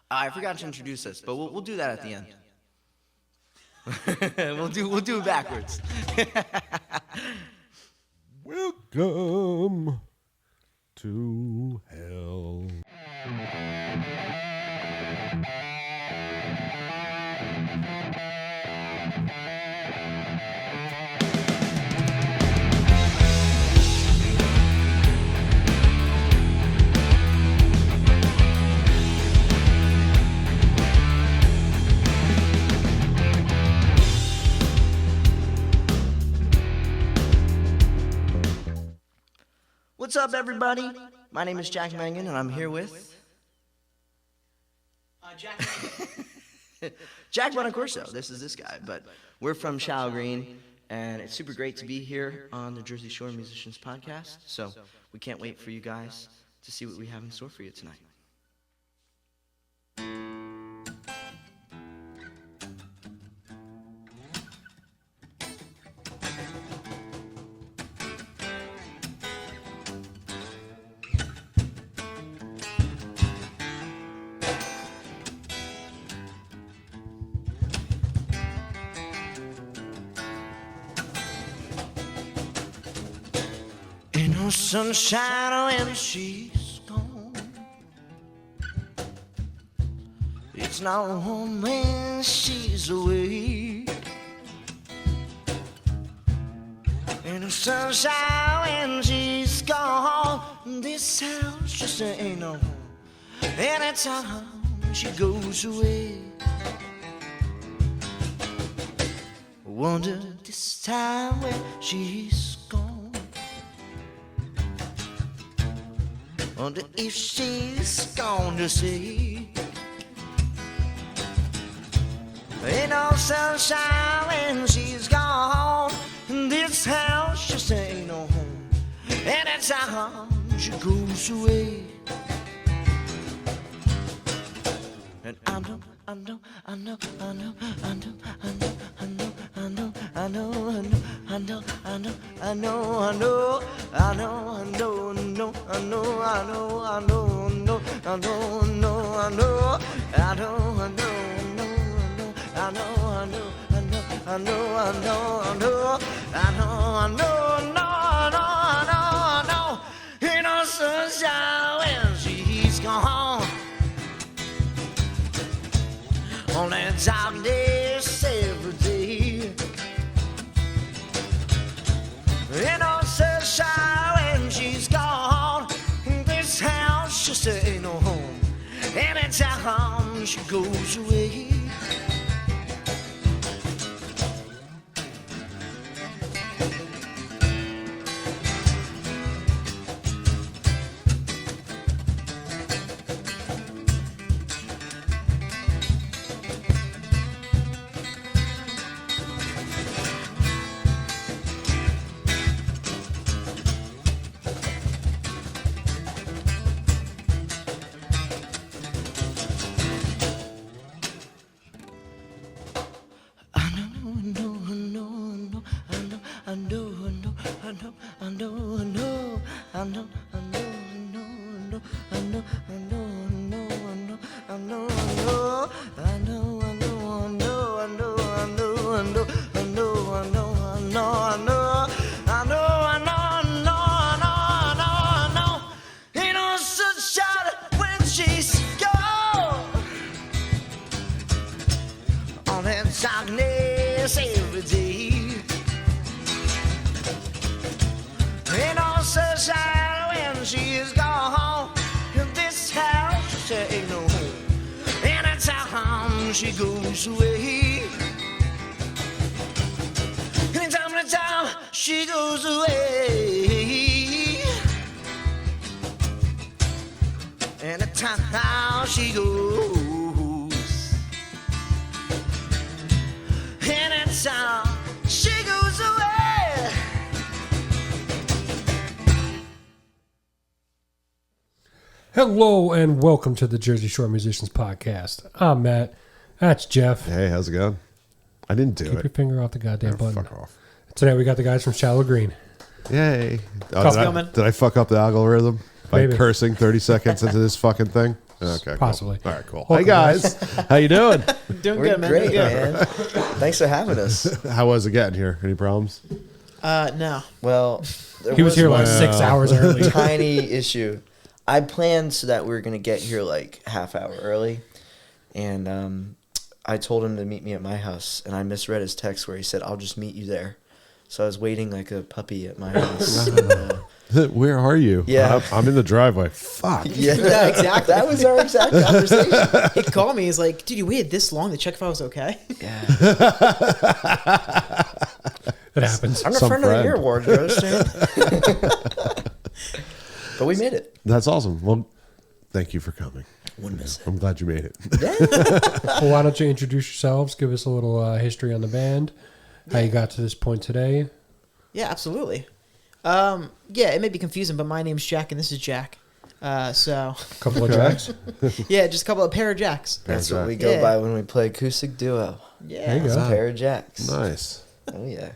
I forgot to introduce us, but we'll do that at the end. we'll do it backwards. Welcome to hell. What's up, everybody? My name is Jack Mangan, and I'm here with Jack Bonacorso. This is this guy, but we're from Shallow Green, and it's super great to be here on the Jersey Shore Musicians Podcast. So we can't wait for you guys to see what we have in store for you tonight. Ain't no sunshine when she's gone. It's not home when she's away. Ain't no sunshine when she's gone. This house just ain't no home anytime she goes away. Wonder this time when she's gone. Wonder if she's gone to say ain't no sunshine when she's gone. This house just ain't no home anytime she goes away. And I know, ain't no sunshine when she's gone. Only darkness every day. Ain't no sunshine when she's gone. This house just ain't no home anytime she goes away. Darkness every day. Ain't no sunshine when she's gone. In this house, there ain't no home anytime she goes away. Anytime she goes away. Anytime she goes. Anytime she goes away. Hello and welcome to the Jersey Shore Musicians Podcast. I'm Matt. That's Jeff. Hey, how's it going? I didn't do Keep your finger off the goddamn button. Fuck off. Today we got the guys from Shallow Green. Yay. How's it Did I fuck up the algorithm by Maybe. cursing 30 seconds into this fucking thing? Okay, Possibly. Cool. All right, cool. Welcome, Hey guys, how you doing? Doing We're good, man. great, Doing good. man. Thanks for having us. How was it getting here? Any problems? No. Well, there He was here like Wow. 6 hours early. tiny issue. I planned so that we were gonna get here like half hour early, and I told him to meet me at my house, and I misread his text where he said, "I'll just meet you there." So I was waiting like a puppy at my house. Where are you? Yeah. I'm in the driveway. Fuck. Yeah, Yeah, exactly. That was our exact conversation. He called me. He's like, dude, you waited this long to check if I was okay? Yeah, It happens. I'm a Some friend of the friend. year award. You understand? But we made it. That's awesome. Well, thank you for coming. Wouldn't miss it. I'm glad you made it. Well, why don't you introduce yourselves? Give us a little history on the band, how you got to this point today. Yeah, absolutely. Yeah, it may be confusing, but my name's Jack and this is Jack. So, A couple of tracks. yeah, just a pair of Jacks. That's what we go Yeah. by when we play acoustic duo. Yeah. There you It's go. a pair of jacks. Nice. Oh yeah,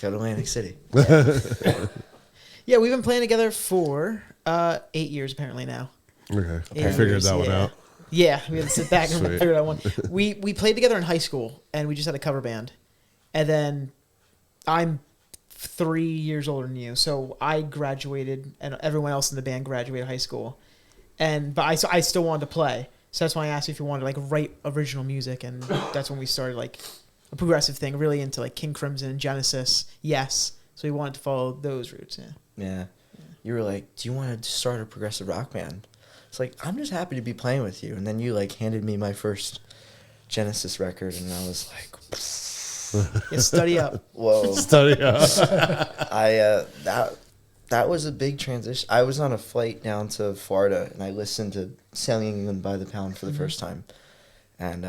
go to Atlantic City. Yeah, we've been playing together for 8 years apparently now. Okay. Yeah. I figured that one Yeah. out. Yeah, we had to sit back and Sweet. figure out one. We played together in high school, and we just had a cover band. And then I'm 3 years older than you, so I graduated, and everyone else in the band graduated high school. But I still wanted to play, so that's why I asked you if you wanted to like write original music, and that's when we started like a progressive thing, really into like King Crimson and Genesis. Yes, so we wanted to follow those routes. Yeah. Yeah. You were like, "Do you want to start a progressive rock band?" It's like, "I'm just happy to be playing with you." And then you like handed me my first Genesis record, and I was like, Yeah, study up. "Whoa!" Study. That was a big transition. I was on a flight down to Florida, and I listened to "Sailing England by the Pound" for the first time, and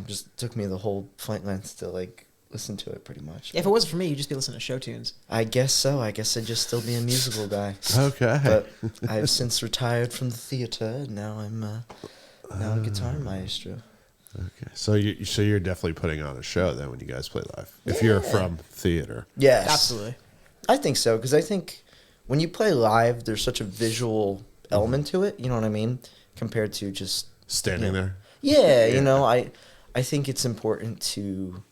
just took me the whole flight length to like listen to it pretty much. If it wasn't for me, you'd just be listening to show tunes. I guess so. I guess I'd just still be a musical guy. Okay. But I've since retired from the theater, and now I'm now a guitar maestro. Okay. So you're definitely putting on a show then when you guys play live. If you're from theater. Yes, Absolutely. I think so, because I think when you play live, there's such a visual element to it. You know what I mean? Compared to just Standing Yeah. there. yeah, Yeah. I think it's important to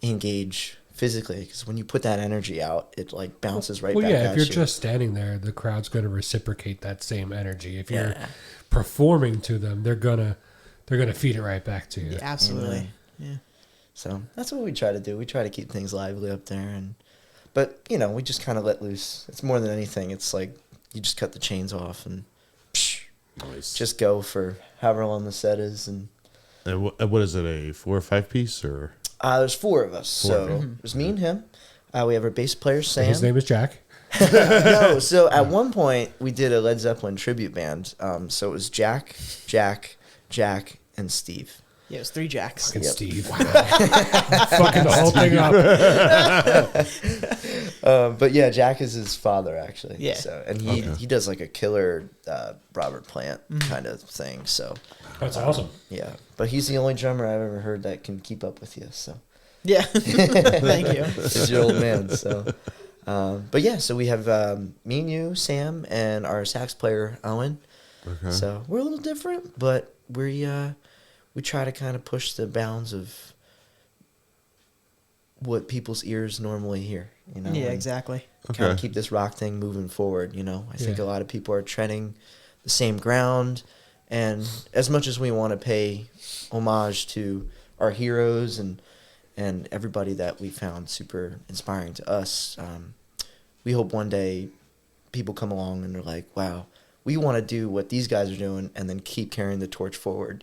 engage physically, because when you put that energy out, it like bounces right Well, back yeah, at if you're you. just standing there, the crowd's going to reciprocate that same energy. If you're Yeah. performing to them, they're gonna feed it right back to you. Yeah, absolutely. Yeah. So that's what we try to do. We try to keep things lively up there, but we just kind of let loose. It's more than anything. It's like you just cut the chains off and Nice. just go for however long the set is. And And what is it, a 4 or 5 piece or? there's 4 of us. So there's me and him. We have our bass player Sam. His name is Jack. No, so at one point we did a Led Zeppelin tribute band. So it was Jack, and Steve. Yeah, it was 3 Jacks. Fucking Yep. Steve. Fucking the whole thing up. But yeah, Jack is his father actually. Yeah. So and he does like a killer Robert Plant kind of thing. So That's awesome. yeah, but he's the only drummer I've ever heard that can keep up with you. So Yeah. Thank you. he's your old man. So, but yeah, so we have me and you, Sam, and our sax player Owen. Okay. So we're a little different, but we try to kind of push the bounds of what people's ears normally hear. Yeah, and exactly. Kind of Okay. keep this rock thing moving forward. I think Yeah. a lot of people are treading the same ground, and as much as we want to pay homage to our heroes and everybody that we found super inspiring to us, we hope one day people come along and they're like, wow, we want to do what these guys are doing and then keep carrying the torch forward,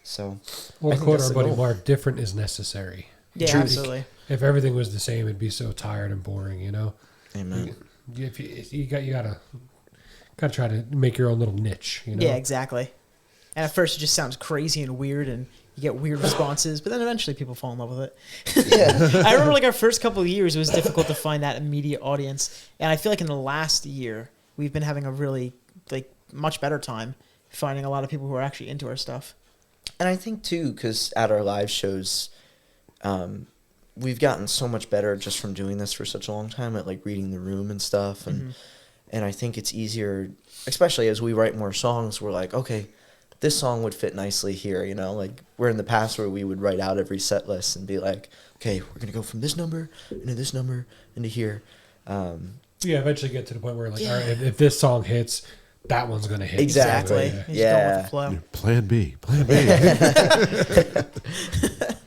So, Well, I to think quote that's our the buddy goal. Mark, different is necessary. Yeah, Truth. absolutely. If everything was the same, it'd be so tired and boring, amen. If you gotta try to make your own little niche, Yeah, exactly. And at first it just sounds crazy and weird, and you get weird responses, but then eventually people fall in love with it. Yeah. I remember like our first couple of years, it was difficult to find that immediate audience. And I feel like in the last year, we've been having a really much better time finding a lot of people who are actually into our stuff. And I think too, because at our live shows, we've gotten so much better just from doing this for such a long time at like reading the room and stuff, and I think it's easier, especially as we write more songs. We're like, okay, this song would fit nicely here, you know, like we're in the past where we would write out every set list and be like, okay, we're going to go from this number into this number into here. Yeah, eventually get to the point where like, Yeah. all right, if this song hits, that one's gonna hit. Exactly. So, He's going with the flow. Yeah, Plan B. Plan B.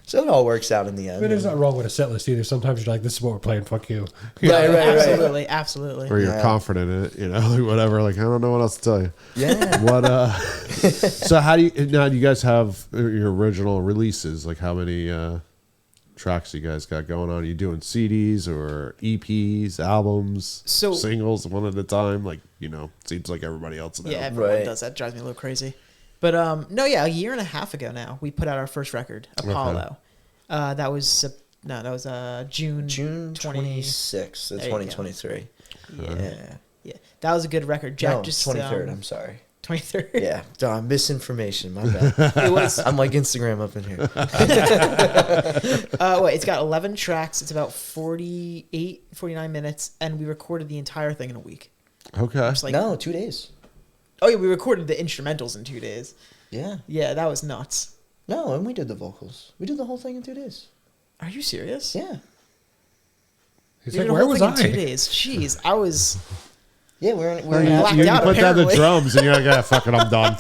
So it all works out in the end. I mean, there's not wrong with a set list either. Sometimes you're like, this is what we're playing. Fuck you. Right, right, right. Absolutely, absolutely. Or you're Yeah. confident in it, you know, like whatever. Like I don't know what else to tell you. Yeah. What? So how do you guys have your original releases? Like how many tracks you guys got going on? Are you doing CDs or EPs, albums, So- singles one at a time? Like seems like everybody else now. Yeah, everyone Right. does that. Drives me a little crazy. But no, yeah, a year and a half ago now, we put out our first record, Apollo. That was June June 20 26th of There you go. 2023. Yeah, Yeah. that was a good record. Jack No, just 23rd. I'm sorry. 23rd. Yeah. Duh, misinformation. My bad. It was. I'm like Instagram up in here. Wait, it's got 11 tracks. It's about 49 minutes, and we recorded the entire thing in a week. Okay. Just like, No, 2 days. oh yeah, we recorded the instrumentals in 2 days. Yeah. Yeah, that was nuts. No, and we did the vocals. We did the whole thing in 2 days. Are you serious? Yeah. He's You like, did the where whole was thing I? in 2 days. Jeez, I was. Yeah, we're You, blacked you out, put down the apparently. drums and you're like, ah, fuck it, I'm done.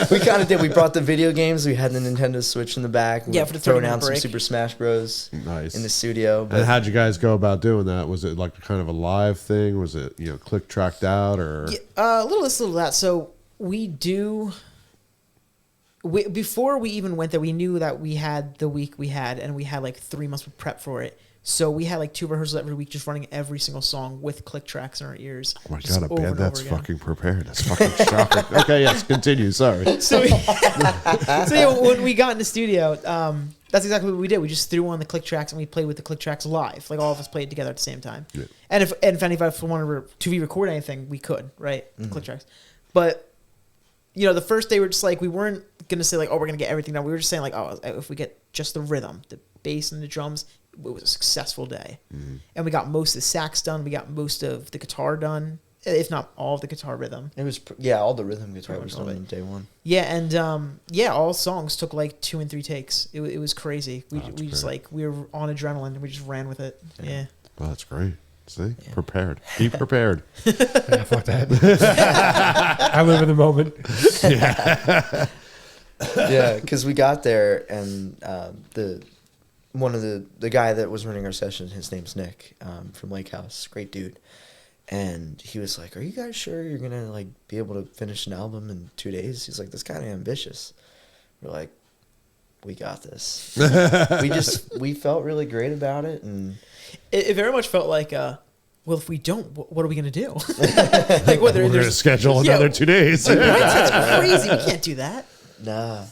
we kind of did. We brought the video games. We had the Nintendo Switch in the back. We Yeah, were for the throwing 30-minute out some break. Super Smash Bros. Nice. in the studio. And But how'd you guys go about doing that? Was it like kind of a live thing? Was it click tracked out or? Yeah, a little this, little that. So we do. Before we even went there, we knew that we had the week we had, and we had like 3 months of prep for it. So we had like 2 rehearsals every week, just running every single song with click tracks in our ears. Oh my just god, a over band and that's over again. fucking prepared. That's fucking shocking. Okay, yes, continue. Sorry. So, yeah, when we got in the studio, that's exactly what we did. We just threw on the click tracks and we played with the click tracks live. Like all of us played together at the same time. Yeah. And if any of us wanted to record anything, we could, right? The click tracks. But the first day we were just like, we weren't gonna say like, oh, we're gonna get everything done. We were just saying like, oh, if we get just the rhythm, the bass and the drums, it was a successful day. And we got most of the sax done. We got most of the guitar done, if not all of the guitar rhythm. it was all the rhythm guitar Pretty was much all done of on day one. Yeah, and all songs took like 2 and 3 takes. It was crazy. We just great. like we were on adrenaline. We just ran with it. Yeah. Well, that's great. See, prepared. Be prepared. Yeah, fuck that. I live in the moment. Yeah, because we got there and one of the guy that was running our session, his name's Nick from Lake House, great dude, and he was like, "Are you guys sure you're gonna like be able to finish an album in 2 days?" He's like, "That's kind of ambitious." We're like, "We got this." we felt really great about it, and It very much felt like, well, if we don't, what are we gonna do? Like, what? We're gonna schedule Yeah. another 2 days. Right? That's crazy. We can't do that. nah,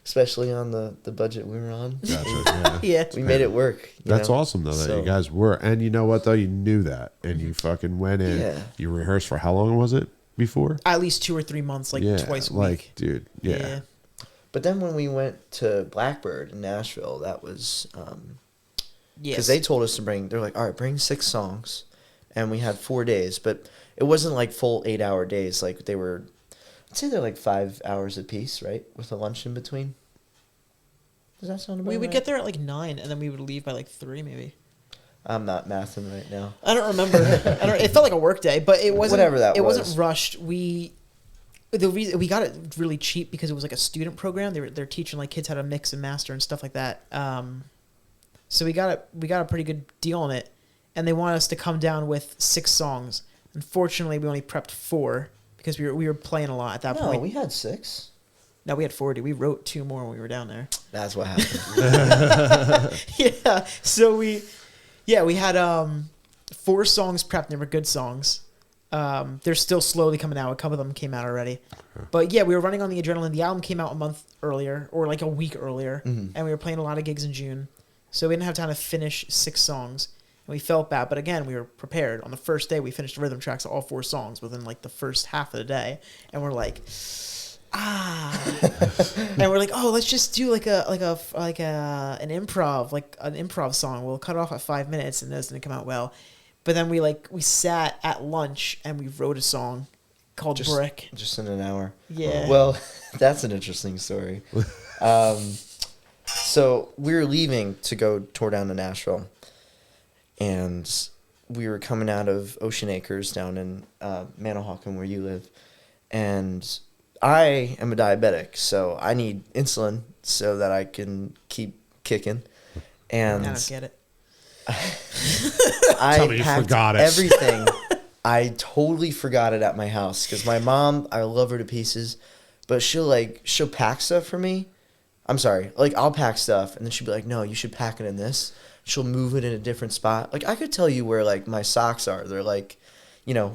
especially on the budget we were on, Gotcha, yeah. Yeah. we made it work. you That's know? awesome though that So- you guys were, and you know what though, you knew that, and you fucking went in. Yeah. You rehearsed for how long was it before? At least 2 or 3 months, like yeah, twice a like week. dude, yeah. But then when we went to Blackbird in Nashville, that was Yes. because they told us to they're like, all right, bring 6 songs, and we had 4 days, but it wasn't like full 8-hour days. Like they were, I'd say they're like 5 hours apiece, right, with a lunch in between. Does that sound about we would right? get there at like 9, and then we would leave by like 3, maybe. I'm not mathing right now. I don't remember. It felt like a work day, but it wasn't. Whatever that it was. wasn't rushed. The reason we got it really cheap because it was like a student program. They're teaching like kids how to mix and master and stuff like that. So we got a pretty good deal on it, and they wanted us to come down with 6 songs. Unfortunately, we only prepped 4 because we were playing a lot at that No, point. we had 6. No, we had 40. We wrote 2 more when we were down there. That's what happened. Yeah. So we had 4 songs prepped. They were good songs. They're still slowly coming out. A couple of them came out already. But yeah, we were running on the adrenaline. The album came out a month earlier, or like a week earlier, and we were playing a lot of gigs in June. So we didn't have time to finish 6 songs. And we felt bad, but again, we were prepared. On the first day, we finished the rhythm tracks of all 4 songs within like the first half of the day, and we're like, and we're like, oh, let's just do an improv song. We'll cut it off at 5 minutes, and those didn't come out well. But then we sat at lunch and we wrote a song, called Brick. Just in an hour. Yeah. Well, that's an interesting story. So we were leaving to go tour down to Nashville, and we were coming out of Ocean Acres down in Manahawkin, where you live, and I am a diabetic, so I need insulin so that I can keep kicking. And I don't get it. Tell me you packed forgot it. everything. I totally forgot it at my house because my mom, I love her to pieces, but she'll pack stuff for me. I'm sorry, like I'll pack stuff and then she'll be like, no, you should pack it in this. She'll move it in a different spot. Like I could tell you where like my socks are. They're like,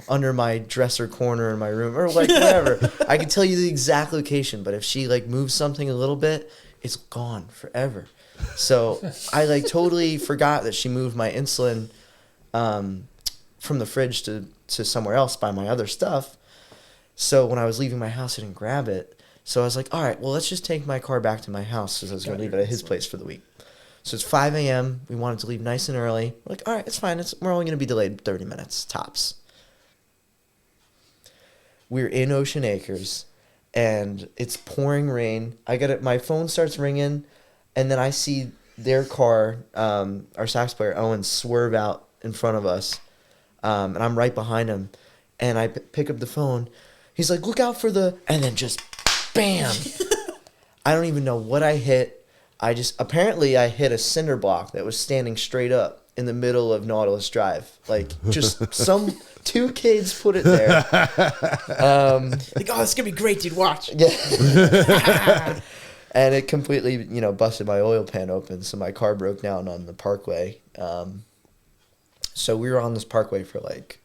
under my dresser corner in my room or like whatever. I could tell you the exact location, but if she like moves something a little bit, it's gone forever. So I like totally forgot that she moved my insulin from the fridge to somewhere else by my other stuff. So when I was leaving my house, I didn't grab it. So I was like, all right, well, let's just take my car back to my house because I was going to leave it at his place for the week. So it's 5 a.m. We wanted to leave nice and early. We're like, all right, it's fine. We're only going to be delayed 30 minutes, tops. We're in Ocean Acres, and it's pouring rain. My phone starts ringing, and then I see their car, our sax player, Owen, swerve out in front of us. And I'm right behind him. And I pick up the phone. He's like, look out for and then just bam. I don't even know what I hit. Apparently I hit a cinder block that was standing straight up in the middle of Nautilus Drive. Like, just two kids put it there. Like, oh, it's going to be great, dude. Watch. Yeah. And it completely, busted my oil pan open. So my car broke down on the parkway. So we were on this parkway for like,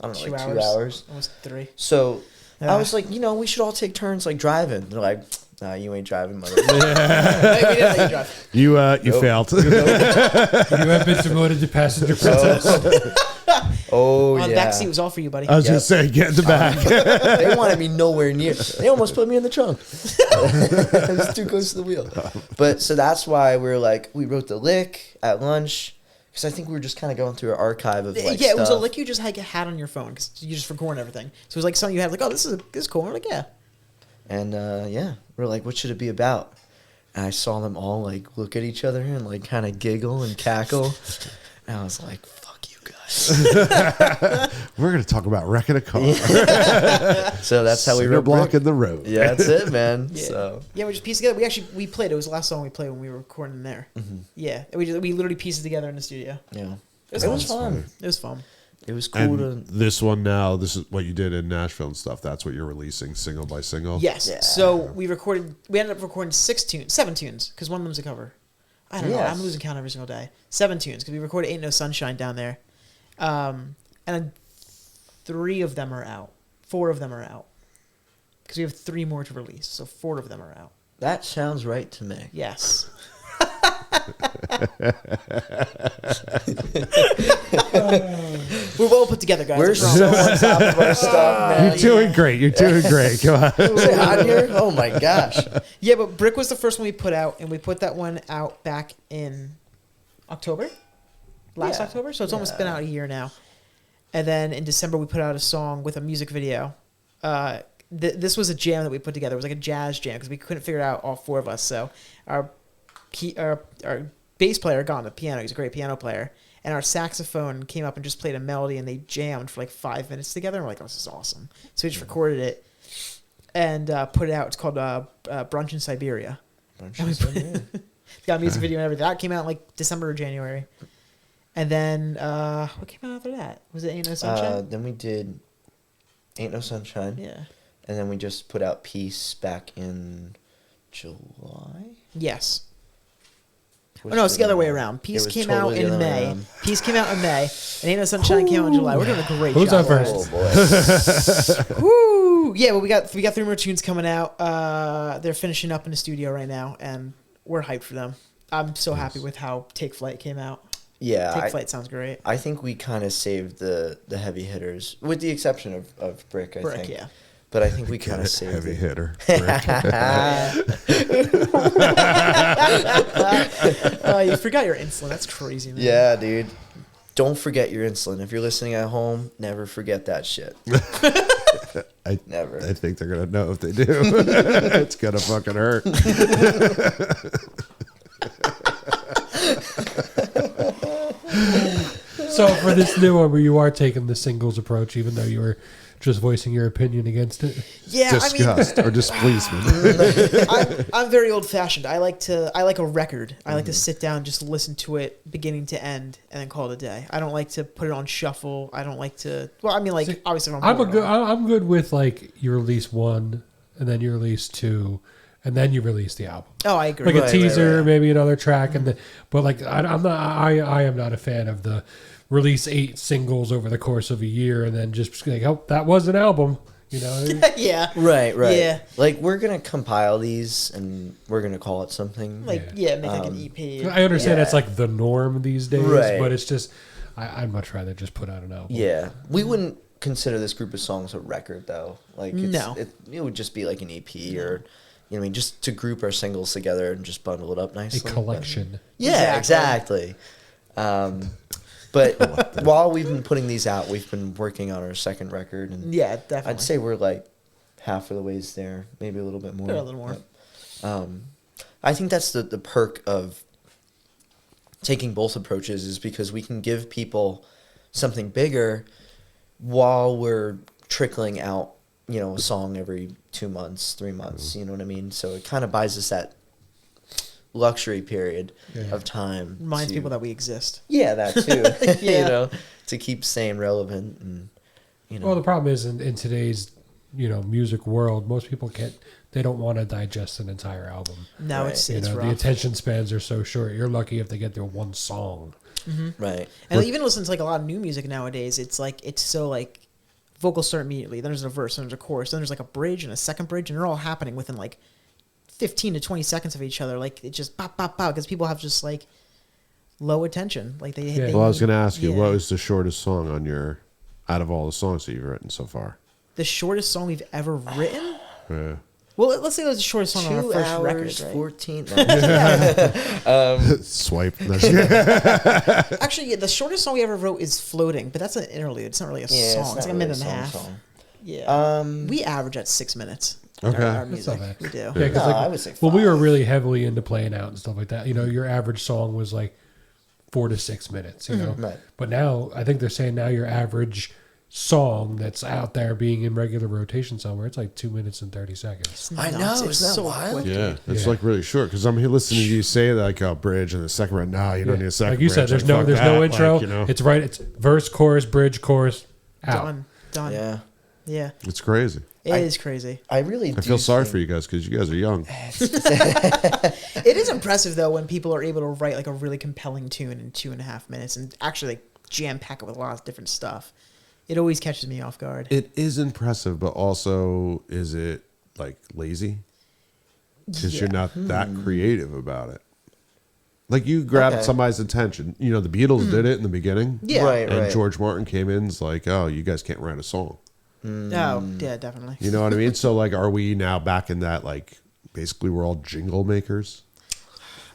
I don't know, 2 hours. Almost 3. So I was like, we should all take turns like driving. They're like, nah, you ain't driving, mother. We didn't let you drive. You Nope. failed. You have been promoted to passenger princess. Oh, The yeah. back seat was all for you, buddy. I was Yep. going to say, get in the back. They wanted me nowhere near. They almost put me in the trunk. I was too close to the wheel. But so that's why we wrote the lick at lunch. Because I think we were just kind of going through an archive of like it was a stuff. lick you just had on your phone because you just record everything. So it was like something you had like, oh, this is cool. We're like, yeah. And we're like, what should it be about? And I saw them all like look at each other and like kind of giggle and cackle. And I was like, fuck you guys. We're going to talk about wrecking a car. So that's how we Cinder wrote block Brick. in the road. Yeah, that's it, man. Yeah. So Yeah, we just pieced together. We played. It was the last song we played when we were recording there. Mm-hmm. Yeah, we literally pieced it together in the studio. yeah, It it was was fun. It was fun. It was cool And to. this one now, this is what you did in Nashville and stuff. That's what you're releasing single by single. Yes. Yeah. So we ended up recording 7 tunes because one of them's a cover. I don't know. Yes. I'm losing count every single day. 7 tunes because we recorded "Ain't No Sunshine" down there, and 3 of them are out. 4 of them are out because we have 3 more to release. So 4 of them are out. That sounds right to me. Yes. We're well put together, guys. We're I so promise. on top of our stuff, man. You're doing great. You're doing great. Come on. Say hi here. Oh my gosh. Yeah, but Brick was the first one we put out, and we put that one out back in October? Last Yeah. October? So it's almost been out a year now. And then in December, we put out a song with a music video. This was a jam that we put together. It was like a jazz jam because we couldn't figure it out, all 4 of us. So our bass player got on the piano. He's a great piano player. And our saxophone came up and just played a melody, and they jammed for like 5 minutes together. And we're like, oh, this is awesome. So we just recorded it and put it out. It's called Brunch in Siberia. It's got a music video and everything. That came out in like December or January. And then what came out after that? Was it Ain't No Sunshine? Then we did Ain't No Sunshine. Yeah. And then we just put out Peace back in July. Yes. Oh, no, it's the other way around. Peace was came totally out the in other way May. around. Peace came out in May. And Ain't No Sunshine came out in July. We're doing a great Who's job. on first? Oh boy. Woo! Yeah, well, we got 3 more tunes coming out. They're finishing up in the studio right now, and we're hyped for them. I'm so happy with how Take Flight came out. Yeah. Take Flight sounds great. I think we kind of saved the heavy hitters, with the exception of Brick, I Brick, think. yeah. But I think we kind of saved Heavy it. hitter. Oh, you forgot your insulin. That's crazy, man. Yeah, dude. Don't forget your insulin. If you're listening at home, never forget that shit. Never. I think they're gonna know if they do. It's gonna fucking hurt. So for this new one, where you are taking the singles approach, even though you were just voicing your opinion against it. Yeah, Disgust or displeasement. I'm very old fashioned. I like a record. I like to sit down, just listen to it beginning to end, and then call it a day. I don't like to put it on shuffle. I don't like to. Well, I mean, like See, obviously, if I'm good with like you release one, and then you release two, and then you release the album. Oh, I agree. Like a Right, teaser, right. maybe another track, and then. But like I am not a fan of the release 8 singles over the course of a year, and then just like, oh, that was an album. You know. Yeah. Right. Yeah. Like we're gonna compile these and we're gonna call it something. Like make like an EP. I understand Yeah. that's like the norm these days, Right. but it's just I'd much rather just put out an album. Yeah, we wouldn't consider this group of songs a record though. Like No. it would just be like an EP or, you know, what I mean, just to group our singles together and just bundle it up A nicely. collection. Yeah, Exactly. exactly. But while we've been putting these out, we've been working on our second record, and Yeah, definitely. I'd say we're like half of the ways there, maybe a little bit more. Yeah, a little more. But, I think that's the perk of taking both approaches is because we can give people something bigger while we're trickling out, you know, a song every 2 months, 3 months, you know what I mean? So it kind of buys us that luxury period Yeah. of time. reminds to- people that we exist. Yeah, that too. You Yeah. know, to keep staying relevant and, you know. Well, the problem is in today's music world, most people they don't want to digest an entire album. No, Right. it's You know, the rough. attention spans are so short. You're lucky if they get their one song. right. And even listen to like a lot of new music nowadays, it's so like vocals start immediately. Then there's a verse, then there's a chorus, then there's like a bridge and a second bridge, and they're all happening within like 15 to 20 seconds of each other. Like it just pop, pop, pop, because people have just like low attention. Like they Well, I was going to ask you, yeah. what was the shortest song out of all the songs that you've written so far? The shortest song we've ever written? Yeah. Well, let's say it was the shortest song on our 2 first hours, record, right? 14. No. Swipe. Actually, yeah, the shortest song we ever wrote is "Floating," but that's an interlude. It's not really a Yeah, song. it's It's, not like a really minute a and a half. song. Yeah. We average at 6 minutes. Okay. Our That's music. not bad. We do. Yeah, because No, like I would say when we were 5. really heavily into playing out and stuff like that, your average song was like 4 to 6 minutes. You know, Right. but now I think they're saying now your average song that's out there being in regular rotation somewhere, it's like 2 minutes and 30 seconds. I know, Nuts. isn't It's that so wild? quick. Yeah, it's Yeah. like really short because I'm here listening to you say like a bridge and the second round. No, you don't Yeah. need a second. Like you said, bridge. there's Like, no fuck no that. intro. Like, you know, It's right. It's verse, chorus, bridge, chorus, out. Done. Yeah. Yeah. it's crazy. It is crazy. I really I feel sorry for you guys because you guys are young. It is impressive though when people are able to write like a really compelling tune in 2.5 minutes and actually like jam pack it with a lot of different stuff. It always catches me off guard. It is impressive, but also is it like lazy? Because you're not that creative about it. Like you grabbed Okay. somebody's attention. You know, the Beatles did it in the beginning. Yeah. Right, And right. George Martin came in and is like, oh, you guys can't write a song. Oh, yeah, definitely. You know what I mean? So like, are we now back in that like, basically we're all jingle makers?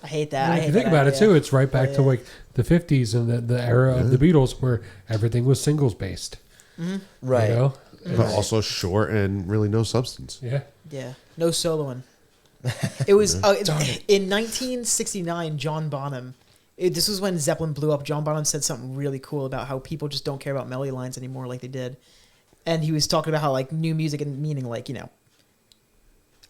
I hate that. And I if hate you think that about it idea. too, it's right back to Yeah. like the 50s and the era of the Beatles where everything was singles based. Right. You know? But also short and really no substance. Yeah. Yeah, no soloing. It was in 1969. John Bonham. This was when Zeppelin blew up. John Bonham said something really cool about how people just don't care about melody lines anymore like they did, and he was talking about how like new music and meaning like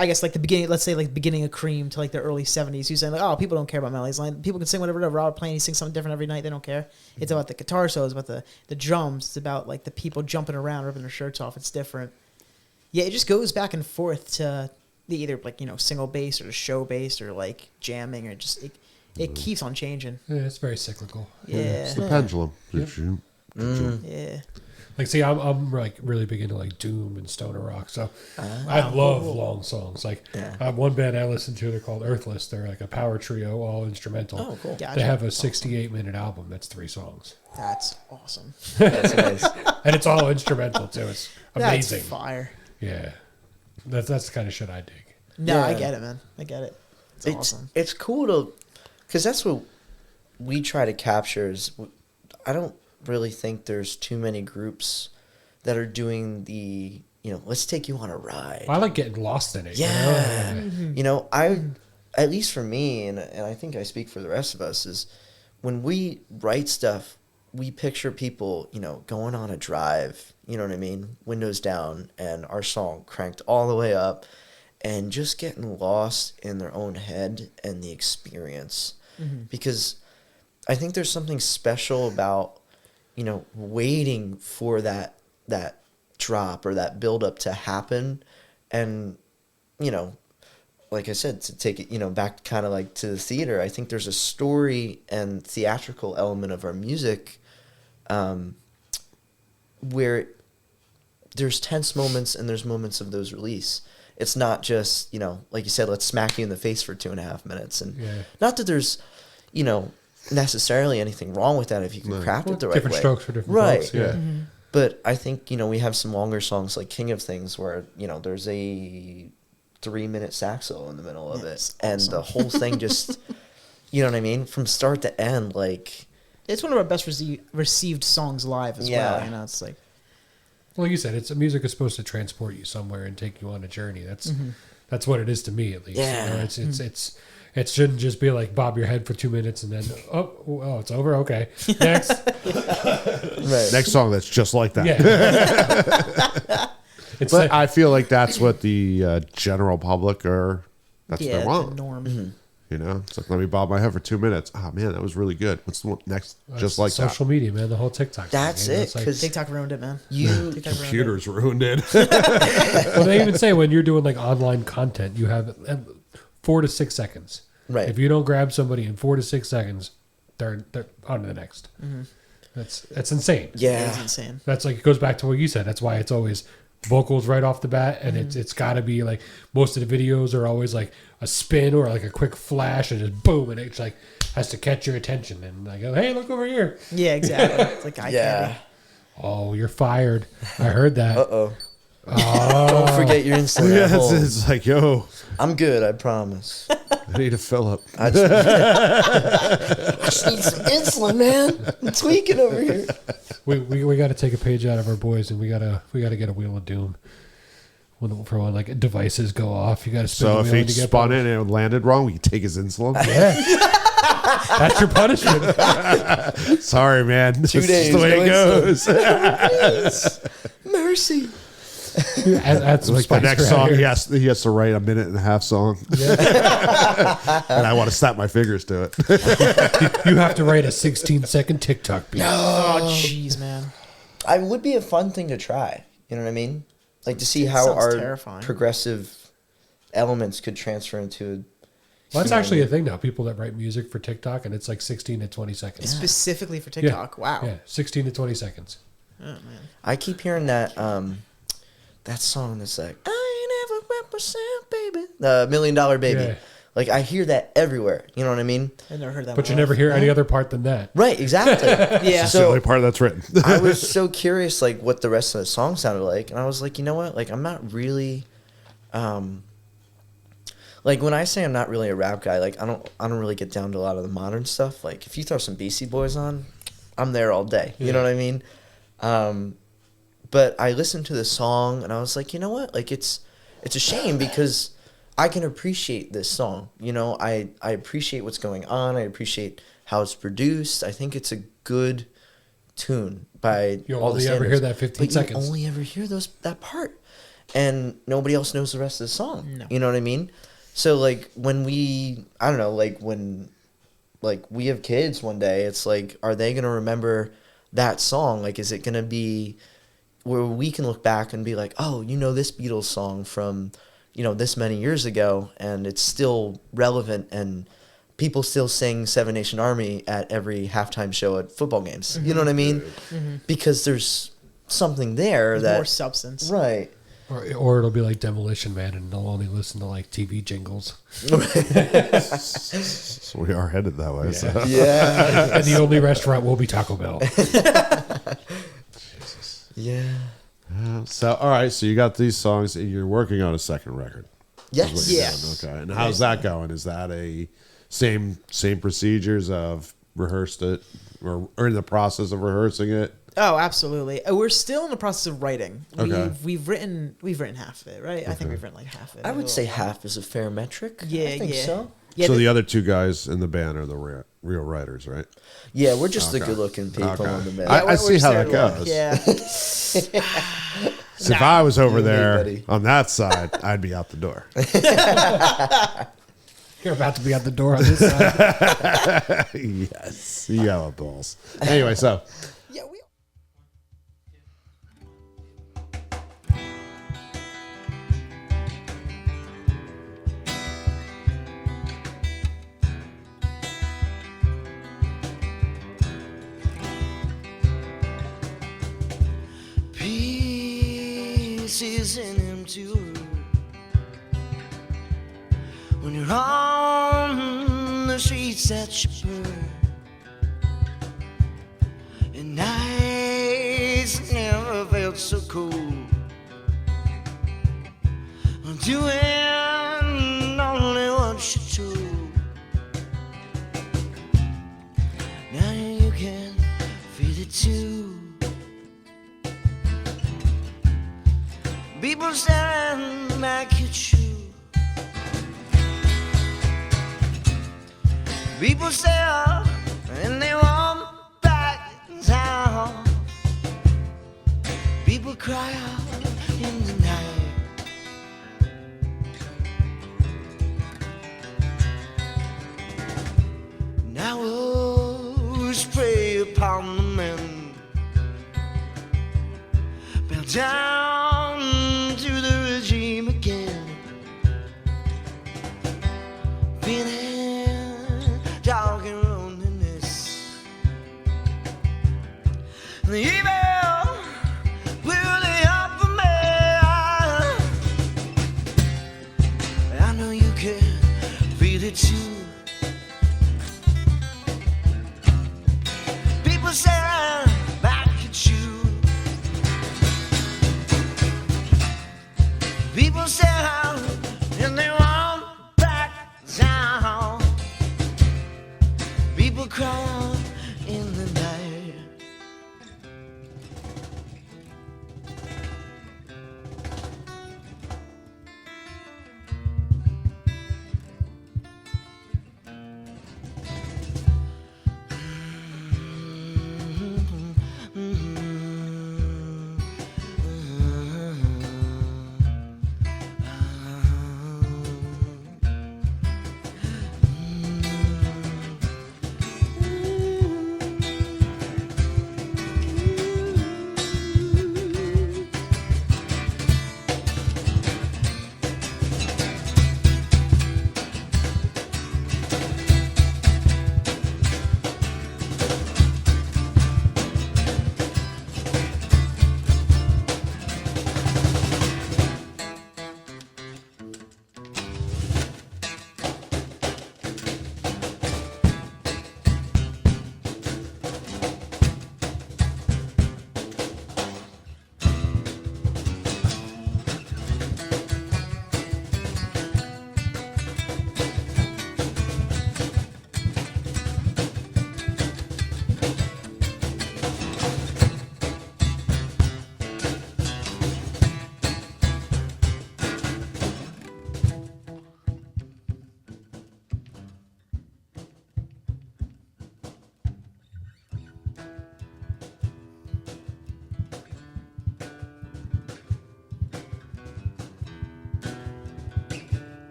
I guess like the beginning. Let's say like beginning of Cream to like the early 70s. He was saying like, oh, people don't care about melodies line. People can sing whatever. Robert Plant, he sings something different every night. They don't care. It's about the guitar solos, about the drums. It's about like the people jumping around, ripping their shirts off. It's different. Yeah, it just goes back and forth to the either like single bass or the show bass or like jamming or just it keeps on changing. Yeah, it's very cyclical. It's Yeah, the pendulum. yeah. Like, see, I'm like really big into like doom and stoner rock, so I love long songs. Like, Yeah. one band I listen to, they're called Earthless. They're like a power trio, all instrumental. Oh, cool. Gotcha. They have a 68-minute album that's 3 songs, That's awesome. That's nice. and it's all instrumental too. It's amazing. That's fire. Yeah, that's the kind of shit I dig. No, I Yeah. get it, man. I get it. It's awesome. It's cool to, because that's what we try to capture. Is I don't really think there's too many groups that are doing the let's take you on a ride. I like getting lost in it. Yeah. You know? At least for me, and I think I speak for the rest of us, is when we write stuff, we picture people, going on a drive, you know what I mean? Windows down and our song cranked all the way up and just getting lost in their own head and the experience. Because I think there's something special about, waiting for that drop or that buildup to happen. And, like I said, to take it, back kind of like to the theater, I think there's a story and theatrical element of our music where there's tense moments and there's moments of those release. It's not just, like you said, let's smack you in the face for 2.5 minutes. And not that there's, necessarily anything wrong with that if you can craft it the right different way. strokes for different Right. folks. Yeah. But I think, we have some longer songs like King of Things where, there's a 3-minute sax solo in the middle of it. Yes, And awesome. the whole thing just, you know what I mean? From start to end, like... It's one of our best received songs live as Yeah. well. It's like Well, like you said, music is supposed to transport you somewhere and take you on a journey. That's what it is to me, at least. Yeah. It shouldn't just be like bob your head for 2 minutes and then oh it's over. Okay, next. Right. Next song that's just like that. Yeah. It's But like, I feel like that's what the general public that's what they the want. norm. It's like, let me bob my head for 2 minutes. Oh man, that was really good. What's the one next? Just like social media, man. The whole TikTok. thing, That's you know, it, it's like- 'cause- TikTok ruined it, man. You... TikTok ruined it. Computers ruined it. well, they even say when you're doing like online content, you have 4 to 6 seconds. Right. If you don't grab somebody in 4 to 6 seconds, they're on to the next. That's insane. Yeah. It's insane. That's like, it goes back to what you said. That's why it's always vocals right off the bat, and it's got to be like, most of the videos are always like a spin or like a quick flash and just boom, and it's like has to catch your attention and like, oh, hey, look over here. Yeah, exactly. It's like eye Yeah. candy. Oh, you're fired. I heard that. Uh-oh. Don't forget your insulin yeah, at home. it's like, yo, I'm good, I promise. I need a fill up. I just need some insulin, man. I'm tweaking over here. We got to take a page out of our boys, and we gotta get a wheel of doom. When like devices go off, you got to spin So the if wheel he to get spun in and it landed wrong, we can take his insulin. Yeah. That's your punishment. Sorry, man. This is days, the way no it goes. Mercy. That's Like the next song, he has to write a 1.5-minute song, and I want to snap my fingers to it. You have to write a 16-second TikTok beat. Oh, jeez, man. I would be a fun thing to try. You know what I mean? Like to see It how sounds our terrifying. progressive elements could transfer into. Well, that's actually a thing now. People that write music for TikTok, and it's like 16 to 20 seconds. Specifically for TikTok. Wow. Yeah, 16 to 20 seconds. Oh, man. I keep hearing that that song that's like I ain't ever represent, baby. The $1 Million Baby. Yeah. Like I hear that everywhere. You know what I mean? I never heard that But one. you never hear any other part than that. Right. Exactly. Yeah. It's the only part that's written. I was so curious, like what the rest of the song sounded like, and I was like, you know what? Like I'm not really, like when I say I'm not really a rap guy, like I don't really get down to a lot of the modern stuff. Like if you throw some Beastie Boys on, I'm there all day. You know what I mean? But I listened to the song and I was like, you know what? Like it's a shame because I can appreciate this song. You know, I appreciate what's going on. I appreciate how it's produced. I think it's a good tune by You all the only ever standards. hear that 15 but seconds. You only ever hear that part, and nobody else knows the rest of the song. No. You know what I mean? So like when I don't know, like when like we have kids one day, it's like, are they gonna remember that song? Like, is it gonna be where we can look back and be like, oh, you know, this Beatles song from, you know, this many years ago, and it's still relevant, and people still sing Seven Nation Army at every halftime show at football games. You know what I mean? Because there's something there There's that more substance. right. Or it'll be like Demolition Man, and they'll only listen to like TV jingles. So we are headed that way. So. Yeah. And the only restaurant will be Taco Bell. Yeah. So all right, so you got these songs, and you're working on a second record. Yes. Is what you're Yeah. doing. Okay. And how's that going? Is that a same procedures of rehearsed it or in the process of rehearsing it? Oh, absolutely. We're still in the process of writing. Okay. We've written half of it, right? I think we've written like half of it. I would say half is a fair metric. Yeah, I think yeah. so. Yeah, So the other two guys in the band are the real writers, right? Yeah, we're just the Okay. good-looking people Okay. in the band. I we're see how that just goes. Yeah. So if I was over You and me, there buddy. on that side, I'd be out the door. You're about to be at the door on this side. Yes. You got balls. Anyway, so Yeah, we. Peace is an empty room when you're on the streets that you burn, and nights never felt so cold. Doing only what you're told. Now you can feel it too. People staring back at you. People stare and they want back down. People cry out in the night. Now always prey upon the men. Bow down to the regime again. Feeling dark and loneliness. The evil will lay up for me. I know you can feel it too. People stare back at you. People stare and they won't back down. People cry out in the night.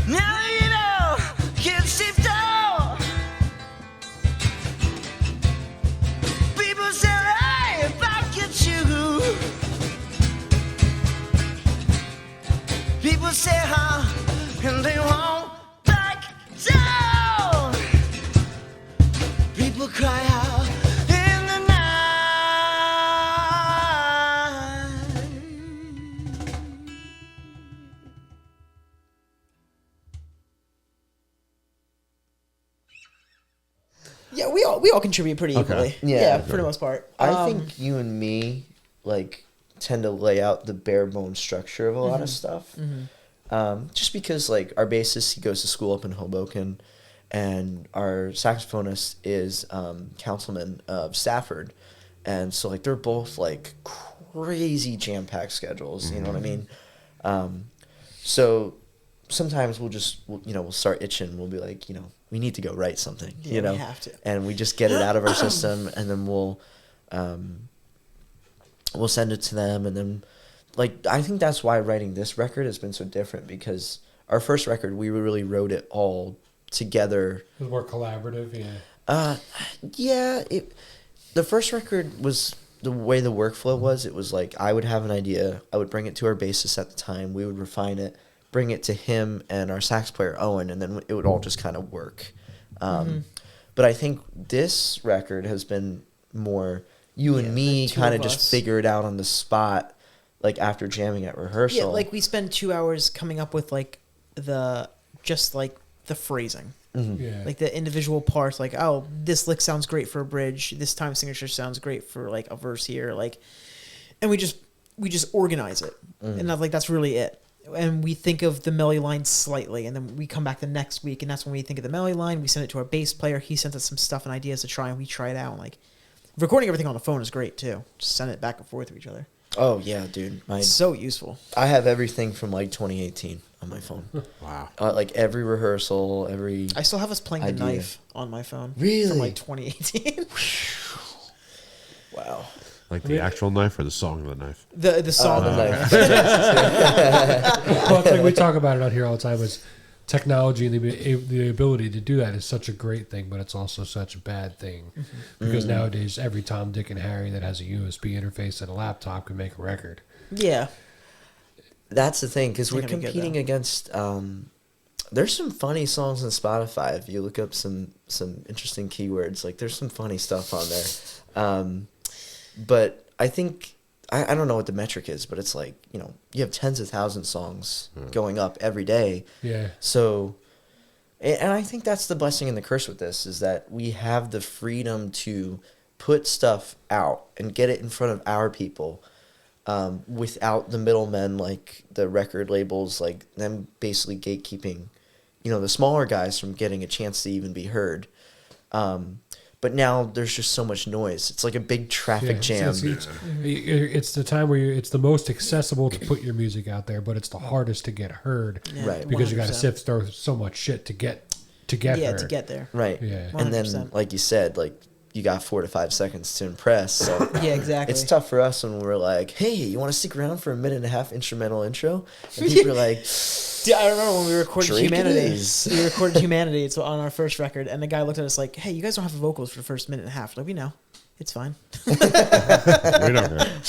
Now you know, can't see down. People say, hey, back at you. People say, and they won't back down. People cry out Yeah, we all contribute pretty Okay. equally. Yeah. Yeah, for the most part. I think you and me like tend to lay out the bare bones structure of a lot of stuff. Just because like our bassist, he goes to school up in Hoboken, and our saxophonist is councilman of Stafford, and so like they're both like crazy jam packed schedules. You know what I mean? So sometimes we'll start itching. We'll be like, we need to go write something. Yeah, you know, we have to. and we just get it out of our system, and then we'll send it to them, and then like I think that's why writing this record has been so different, because our first record we really wrote it all together. It was more collaborative, yeah. The first record was the way the workflow was. It was like I would have an idea, I would bring it to our bassist at the time, we would refine it, bring it to him and our sax player Owen, and then it would all just kind of work. But I think this record has been more you and me the two kind of of just us. figure it out on the spot, like after jamming at rehearsal. Yeah, like we spend 2 hours coming up with like the phrasing. Yeah. Like the individual parts, like, oh, this lick sounds great for a bridge, this time signature sounds great for like a verse here, like, and we just organize it, and that's really it. And we think of the melody line slightly, and then we come back the next week, and that's when we think of the melody line. We send it to our bass player. He sends us some stuff and ideas to try, and we try it out. And like recording everything on the phone is great too. Just send it back and forth to each other. Oh yeah, dude. It's so useful. I have everything from like 2018 on my phone. Wow. Like every rehearsal, every. I still have us playing the Idea. knife on my phone. Really? From like 2018. Wow. Like the actual knife or the song of the knife? the song. The knife. Well, it's like we talk about it out here all the time. Is technology and the ability to do that is such a great thing, but it's also such a bad thing because nowadays every Tom, Dick, and Harry that has a USB interface and a laptop can make a record. Yeah. That's the thing, because we're They're gonna be good, competing though. against. There's some funny songs on Spotify. If you look up some interesting keywords, like there's some funny stuff on there. But I think I don't know what the metric is, but it's like you have tens of thousands of songs going up every day. Yeah. So, and I think that's the blessing and the curse with this, is that we have the freedom to put stuff out and get it in front of our people, without the middlemen, like the record labels, like them basically gatekeeping, the smaller guys from getting a chance to even be heard. But now there's just so much noise. It's like a big traffic jam. It's the time where it's the most accessible to put your music out there, but it's the hardest to get heard. Yeah, Right. Because you got to 100%. sift through so much shit to get Yeah, heard. to get there. Right. Yeah. And then, 100%. like you said, like you got 4 to 5 seconds to impress. So Yeah, exactly. it's tough for us when we're like, hey, you want to stick around for a minute and a half instrumental intro? And people are like, Dude, I remember when we recorded Drake it Humanity. is. We recorded Humanity. It's on our first record, and the guy looked at us like, "Hey, you guys don't have the vocals for the first minute and a half." Like, we know, it's fine. We don't care.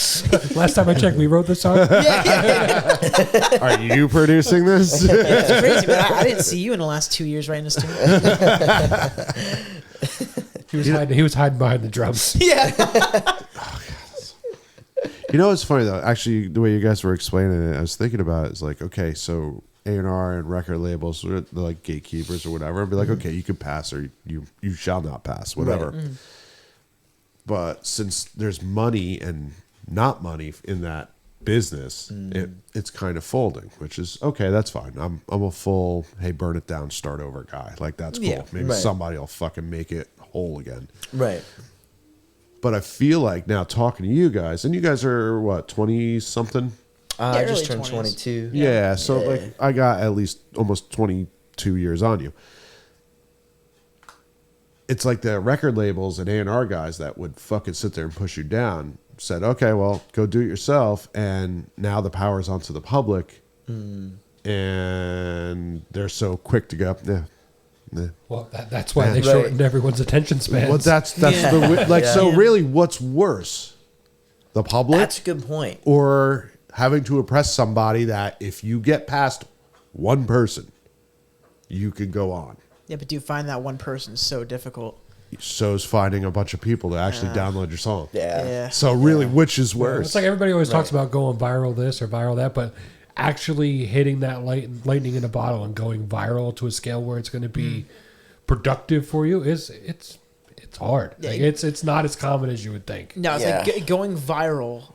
Last time I checked, we wrote this song. Yeah. Are you producing this? It's crazy, man. I didn't see you in the last 2 years writing this tune. He was hiding behind the drums. Yeah. It's funny though. Actually, the way you guys were explaining it, I was thinking about it. It's like, okay, so A&R and record labels, they're like gatekeepers or whatever. I'd be like, okay, you can pass or you shall not pass, whatever. But since there's money and not money in that business, it's kind of folding, which is okay. That's fine. I'm a full hey, burn it down, start over guy. Like that's cool. Yeah, Maybe right. somebody will fucking make it whole again. right. But I feel like now talking to you guys, and you guys are what, 20 something? I early just turned 20s. 22. Yeah. So Yeah. like I got at least almost 22 years on you. It's like the record labels and A&R guys that would fucking sit there and push you down said, okay, well, go do it yourself. And now the power's onto the public. And they're so quick to go, yeah. Well, that's why Yeah. they Right. shortened everyone's attention spans. Well, that's Yeah. so Yeah. really what's worse? The public That's a good point. or having to impress somebody that if you get past one person, you could go on. Yeah, but do you find that one person so difficult? So's finding a bunch of people to actually download your song. Yeah. Yeah. So really, which is Well, worse? it's like everybody always talks Right. about going viral this or viral that, but actually hitting that lightning in a bottle and going viral to a scale where it's going to be productive for you it's it's hard. Yeah. Like, it's not as common as you would think. No, it's Yeah. like going viral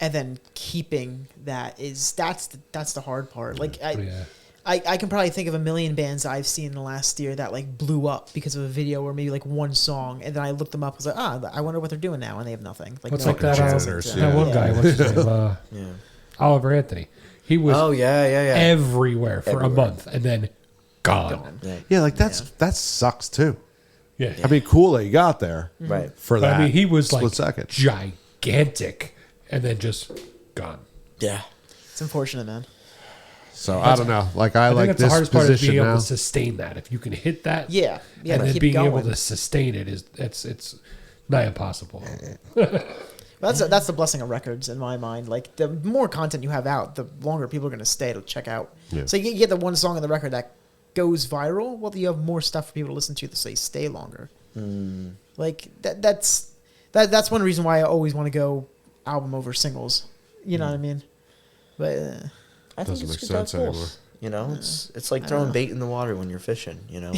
and then keeping that's the hard part. Like Yeah. I can probably think of a million bands I've seen in the last year that like blew up because of a video or maybe like one song, and then I looked them up. I was like, I wonder what they're doing now, and they have nothing. What's no like one that? listens janitors, to yeah. That one Yeah. guy, what's his name? Yeah. Oliver Anthony. He was Oh yeah. everywhere for a Everywhere. month and then gone. Gone. Yeah. Yeah, like that sucks too. Yeah. I mean, cool that you got there Right. for But that. I mean, he was split like second. gigantic and then just gone. Yeah. It's unfortunate, man. So I don't know. Like I I think like that's the this hardest part is position being able now. to sustain that. If you can hit that, Yeah, and then keep being going. able to sustain it is it's nigh impossible. That's the blessing of records in my mind. Like the more content you have out, the longer people are going to stay to check out. Yeah. So you get the one song on the record that goes viral. Well, you have more stuff for people to listen to, so they stay longer. Like that's one reason why I always want to go album over singles. You know what I mean? But I think Doesn't it's make good sense anymore. You know, it's like throwing bait in the water when you're fishing. You know,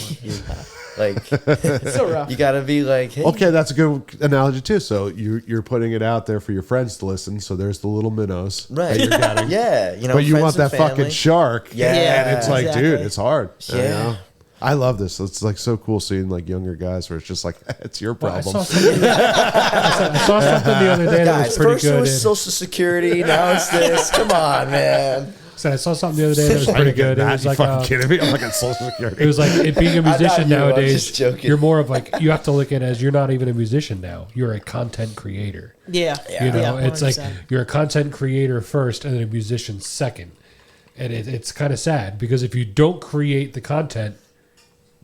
like it's so rough. you gotta be like, hey, Okay, that's a good analogy too. So you're putting it out there for your friends to listen. So there's the little minnows right? that you're getting. Yeah, you know, But you friends want and that fucking family. shark. Yeah. And it's like, Exactly. dude, it's hard. you Yeah. know? I love this. It's like so cool seeing like younger guys where it's just like, it's your Well, I problem. saw something the other day that Guys, was pretty first it good. was and- Social Security, now it's this. Come on, man. So I saw something the other day that was pretty good. It Matt, was you like fucking kidding me? I'm like at Social Security. it was like it being a not musician you, I'm nowadays. just joking. You're more of like you have to look at it as you're not even a musician now. You're a content creator. Yeah, You know, it's like 100%. you're a content creator first and then a musician second. And it's kind of sad because if you don't create the content,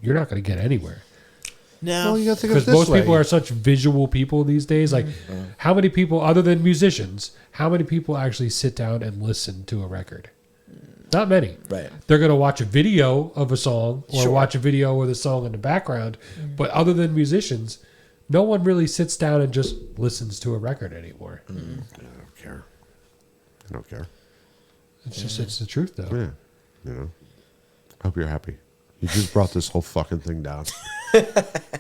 you're not going to get anywhere. no. Well, you gotta think of it Because this most way. people are such visual people these days. Like, how many people, other than musicians, how many people actually sit down and listen to a record? Not many. Right. They're going to watch a video of a song or Sure. watch a video with a song in the background. But other than musicians, no one really sits down and just listens to a record anymore. I don't care. I don't care. It's just, it's the truth, though. Yeah. You know. Hope you're happy. You just brought this whole fucking thing down.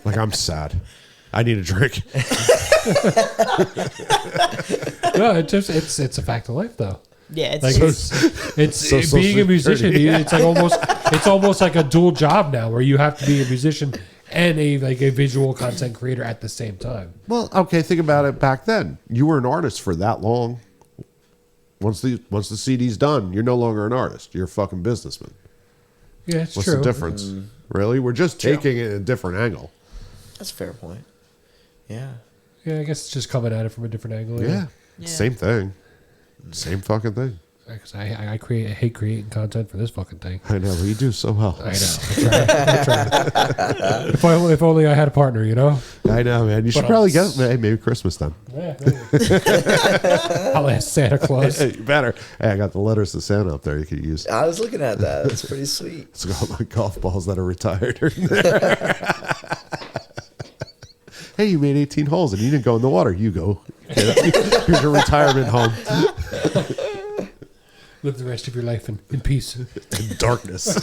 Like I'm sad. I need a drink. No, it's a fact of life, though. Yeah, it's Like just, it's So it- being a Social musician. Security. It's like it's almost like a dual job now, where you have to be a musician and a visual content creator at the same time. Well, okay, think about it back then. You were an artist for that long. Once the CD's done, you're no longer an artist. You're a fucking businessman. Yeah, it's What's true. the difference? Really? We're just taking it in a different angle. That's a fair point. Yeah. Yeah, I guess it's just coming at it from a different angle. Yeah. Yeah. Same thing. Same fucking thing. Because I hate creating content for this fucking thing. I know, but you do so well. I know. I try. If only I had a partner, you know. I know, man. You should But probably I'm get hey, maybe Christmas then. Yeah, I'll ask Santa Claus. Hey, you better. Hey, I got the letters to Santa up there you could use. I was looking at that. That's pretty sweet. It's got my golf balls that are retired are in there. Hey, you made 18 holes and you didn't go in the water. You go. Here's your retirement home Live the rest of your life in peace. in darkness.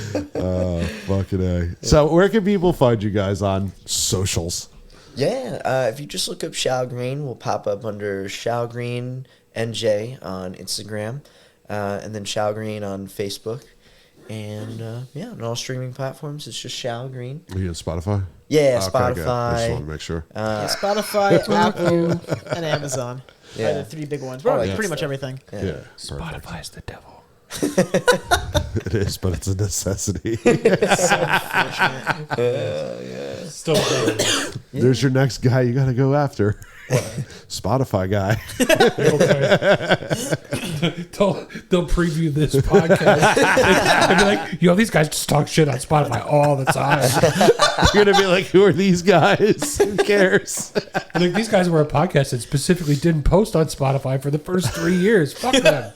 Fucking A. So, where can people find you guys on socials? Yeah, if you just look up Shao Green, we'll pop up under Shao Green NJ on Instagram, and then Shao Green on Facebook, and yeah, on all streaming platforms, it's just Shao Green. Are you on Spotify? Yeah, Okay, good. I just Spotify. want to make sure. yeah, Spotify, Apple, and Amazon. Yeah. Are the three big ones. Well, Oh, yeah. pretty much everything. Yeah. Yeah. Perfect. Spotify's the devil. It is, but it's a necessity. Still there. There's your next guy you got to go after. Spotify guy. They'll preview this podcast. They'll be like, yo, these guys just talk shit on Spotify all the time. You're going to be like, who are these guys? Who cares? And like, these guys were a podcast that specifically didn't post on Spotify for the first 3 years. Fuck them.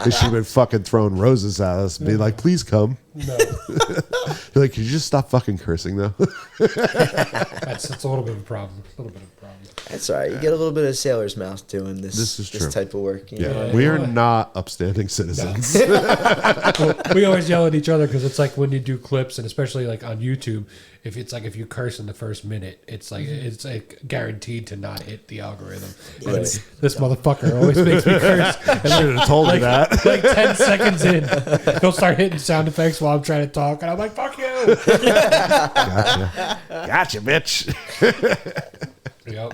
They should have been fucking throwing roses at us and be like, please come. No, You're like, could you just stop fucking cursing though? that's a little bit of a problem. A little bit of a problem. That's all right. You get a little bit of sailor's mouth doing this. This is true. type of work. You Yeah, know? we are not upstanding citizens. We always yell at each other because it's like when you do clips, and especially like on YouTube, if you curse in the first minute, it's like guaranteed to not hit the algorithm. And Right. this motherfucker always makes me curse. And Should have told me that. like 10 seconds in, he'll start hitting sound effects while I'm trying to talk, and I'm like, "Fuck you!" Gotcha, bitch. Yep.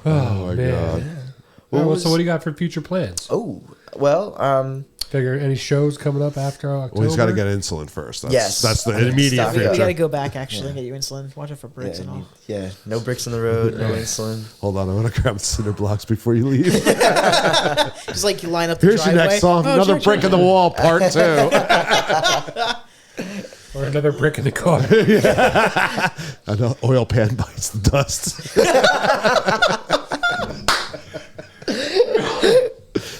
Oh my man. god. So what do you got for future plans? Oh well. Figure any shows coming up after October? Well, he's got to get insulin first. That's, Yes. that's the I mean, immediate stop it. We got to future. go back actually and get you insulin. Watch out for bricks and all. Yeah. No bricks in the road. No insulin. Hold on, I want to grab cinder blocks before you leave. Just like you line up the Here's your driveway. next song, Oh, Another George, Brick in the Wall, Part 2. Or another brick in the car. An oil pan bites the dust.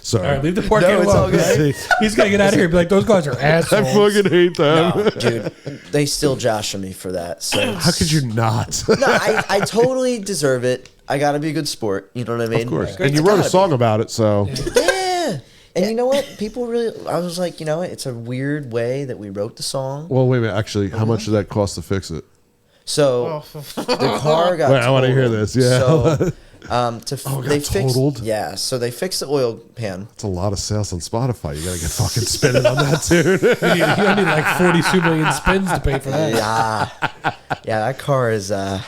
Sorry. All right, leave the pork No, it's alone. all good. He's gonna get out of here and be like, "Those guys are I assholes." fucking hate them. No, dude, they still josh on me for that. So How could you not? No, I totally deserve it. I gotta be a good sport. You know what I mean? Of course. I And you wrote a gotta song about it, so. be. Yeah. And you know what? People really. I was like, you know what? It's a weird way that we wrote the song. Well, wait a minute. Actually, how much did that cost to fix it? So the car got. Wait, I wanna hear totaled. this, yeah. So, Oh, it got they fixed. totaled? Yeah. So they fixed the oil pan. It's a lot of sales on Spotify. You got to get fucking spinning on that, dude. You need like 42 million spins to pay for that. Yeah. Yeah. That car is. That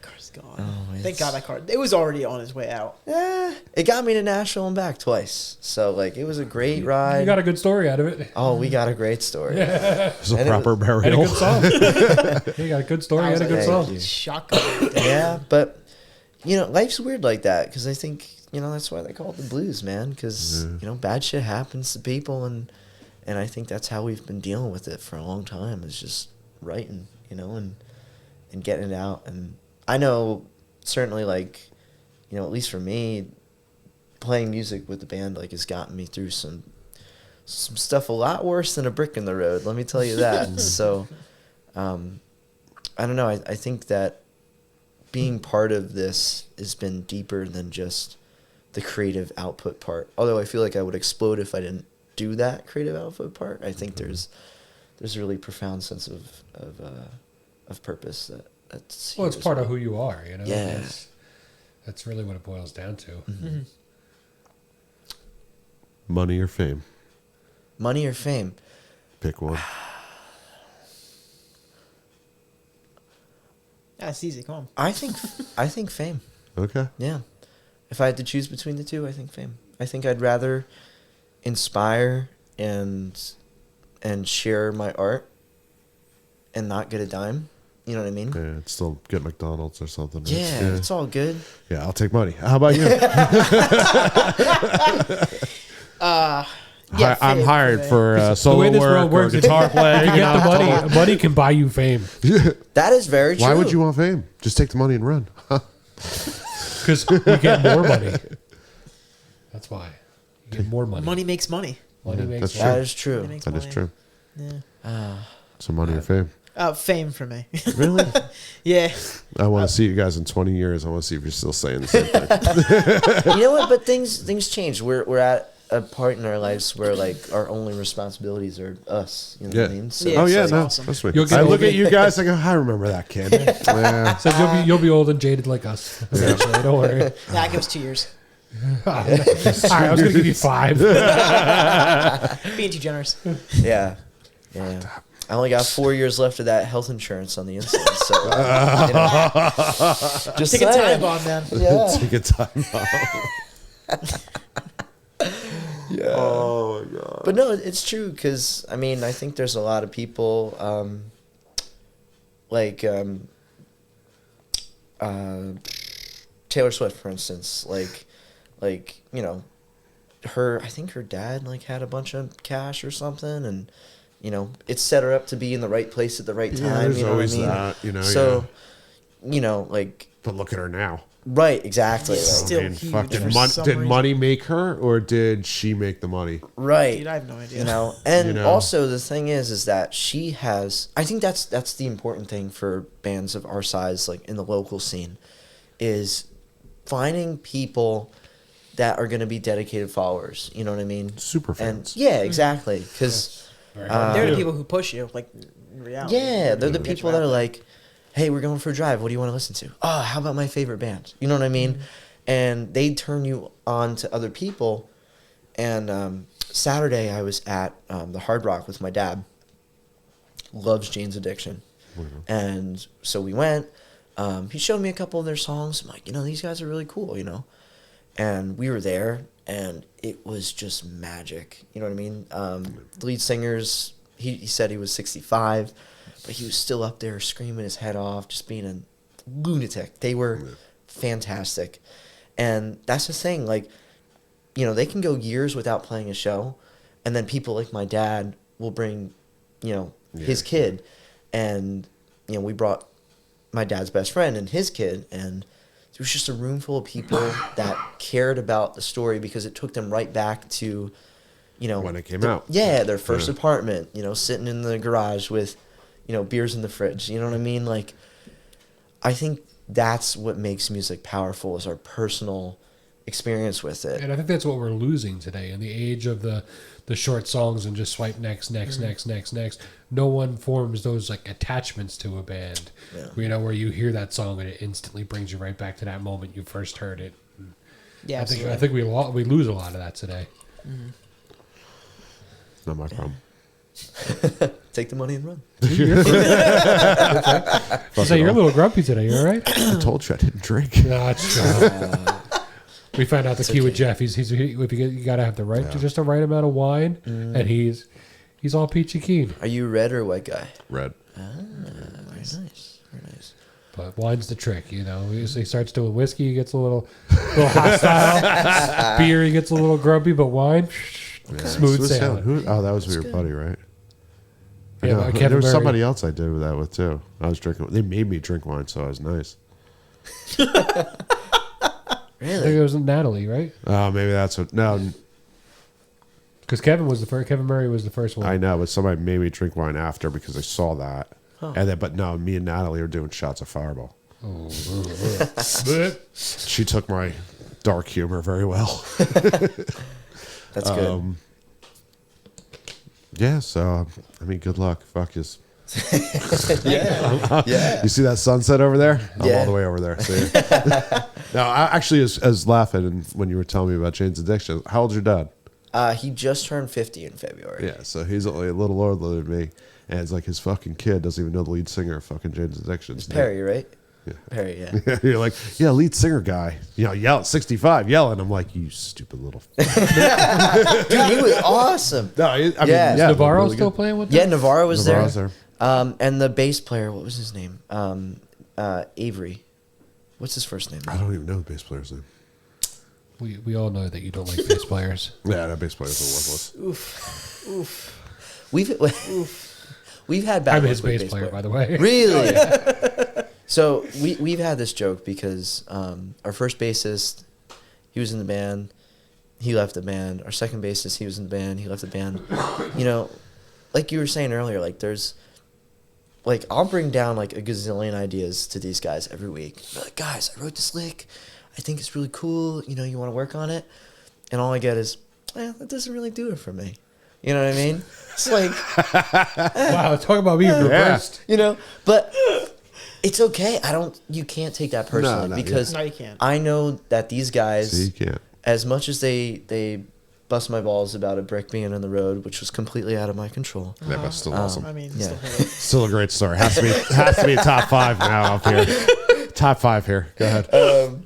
car's gone. Thank it's- God that car. It was already on its way out. It got me to Nashville and back twice. So like, it was a great ride. You got a good story out of it. Oh, we got a great story. It's a And it proper was- And a burial. good song. You got a good story and a good Thank song. you. Shotgun. Yeah, but you know, life's weird like that because I think that's why they call it the blues, man. Because bad shit happens to people, and I think that's how we've been dealing with it for a long time. Is just writing, and getting it out. And I know certainly, like, at least for me, playing music with the band has gotten me through some stuff a lot worse than a brick in the road. Let me tell you that. So, I don't know. I think that being part of this has been deeper than just the creative output part. Although I feel like I would explode if I didn't do that creative output part. I think there's a really profound sense of purpose that's Well, it's here as part well. of who you are, Yeah. That's really what it boils down to. Mm-hmm. Money or fame? Money or fame. Pick one. That's easy. Come on. I think fame. Okay. Yeah. If I had to choose between the two, I think fame. I think I'd rather inspire and share my art and not get a dime. You know what I mean? Yeah, it's still get McDonald's or something. right? Yeah, it's all good. Yeah, I'll take money. How about you? Yeah, I'm fame, hired fame. for The solo way this work world works, or it's guitar playing. You get the money. Money can buy you fame That is very true. Why would you want fame? Just take the money and run. because you get more money. That's why you get more money. Money makes money. Money makes that's money. That true. is true. Money makes That is money. true. Yeah. So money or fame? Fame for me. Really? Yeah. I want to see you guys in 20 years. I want to see if you're still saying the same thing. You know what? But things change. We're at a part in our lives where our only responsibilities are us. You know what I Yeah. mean? So Yeah. Oh yeah, That's no, awesome. that's me. You'll get I look older. at you guys. I go, I remember that kid. Yeah. So you'll be old and jaded like us. Eventually, don't worry. Nah, it goes 2 years. All right, I was gonna give you 5. Being too generous. yeah. I only got 4 years left of that health insurance on the inside. So just Take a time saying. bomb, man. Yeah. Take a time out. Yeah. Oh my god. But no, it's true because I think there's a lot of people Taylor Swift, for instance, her. I think her dad had a bunch of cash or something, and it set her up to be in the right place at the right time. there's you know always what I mean? that, So, But look at her now. Right, exactly. It's like- still Man, huge fuck, for did some did reason. money make her, or did she make the money? right. Dude, I have no idea. You know, and You know? also the thing is that she has. I think that's the important thing for bands of our size, like in the local scene, is finding people that are going to be dedicated followers. You know what I mean? Super And fans. yeah, exactly. Because Very hard to They're the do. people who push you, like in reality. yeah, they're the Get you people out that are there. like, "Hey, we're going for a drive. What do you want to listen to? Oh, how about my favorite band? You know what I mean?" And they turn you on to other people. And Saturday, I was at the Hard Rock with my dad. Loves Jane's Addiction, and so we went. He showed me a couple of their songs. I'm like, these guys are really cool, And we were there, and it was just magic. You know what I mean? The lead singer's, he said he was 65, but he was still up there screaming his head off, just being a lunatic. They were fantastic. And that's the thing, like, they can go years without playing a show, and then people like my dad will bring, his kid. And, we brought my dad's best friend and his kid, and it was just a room full of people that cared about the story because it took them right back to, When it came out. Yeah, their first Yeah. apartment, sitting in the garage with, beers in the fridge. You know what I mean? Like, I think that's what makes music powerful is our personal experience with it. And I think that's what we're losing today in the age of the short songs and just swipe next. No one forms those like attachments to a band. Yeah. Where you hear that song and it instantly brings you right back to that moment you first heard it. Yeah, I think we lose a lot of that today. Not my problem. Take the money and run. So you're a little grumpy today. You all right? I told you I didn't drink. No, it's true. We found out the key with Jeff. You gotta have the right just the right amount of wine, and he's all peachy keen. Are you red or white guy? Red. Very nice. Very nice. But wine's the trick, He starts doing whiskey, he gets a little hostile. Beer, he gets a little grumpy, but wine, smooth sailing. That was your buddy, right? I Yeah, know. but There Kevin was Murray. somebody else I did that with too. I was drinking. They made me drink wine, so I was nice. I think Really? it was Natalie, right? Oh, maybe that's what. No, Because Kevin Murray was the first one. I know, but somebody made me drink wine after because I saw that. And then, but no, me and Natalie were doing shots of Fireball. She took my dark humor very well. That's good. Yeah, so I mean, good luck. Fuck you. Yeah. You see that sunset over there? I'm Yeah. all the way over there. See? No, I actually was laughing and when you were telling me about Jane's Addiction. How old's your dad? He just turned 50 in February. Yeah, so he's only a little older than me, and it's like his fucking kid doesn't even know the lead singer of fucking Jane's Addiction. It's Perry, right? Yeah. Perry, yeah. You're like, yeah, lead singer guy. Yell at 65, yelling. I'm like, you stupid little. Dude, he was awesome. No, I mean, Yeah. Is Navarro really still good. playing with Yeah, them? Navarro was Navarro's there. And the bass player, what was his name? Avery. What's his first name? I don't even know the bass player's name. We all know that you don't like bass players. Yeah, that bass player's worthless. We've had bad I'm luck his with bass player, by the way. Really? So we've had this joke because our first bassist, he was in the band, he left the band. Our second bassist, he was in the band, he left the band. Like you were saying earlier, like there's, like I'll bring down like a gazillion ideas to these guys every week. They're like, guys, I wrote this lick. I think it's really cool. You want to work on it? And all I get is, that doesn't really do it for me. You know what I mean? It's like, Wow, talk about being reversed. but it's okay. You can't take that personally No, because No, you can't. I know that these guys, See, you can't. as much as they bust my balls about a brick being on the road, which was completely out of my control. Yeah, but still awesome. I mean, Yeah. still hit it. Still a great story. Has to be top 5 now up here. Top 5 here. Go ahead.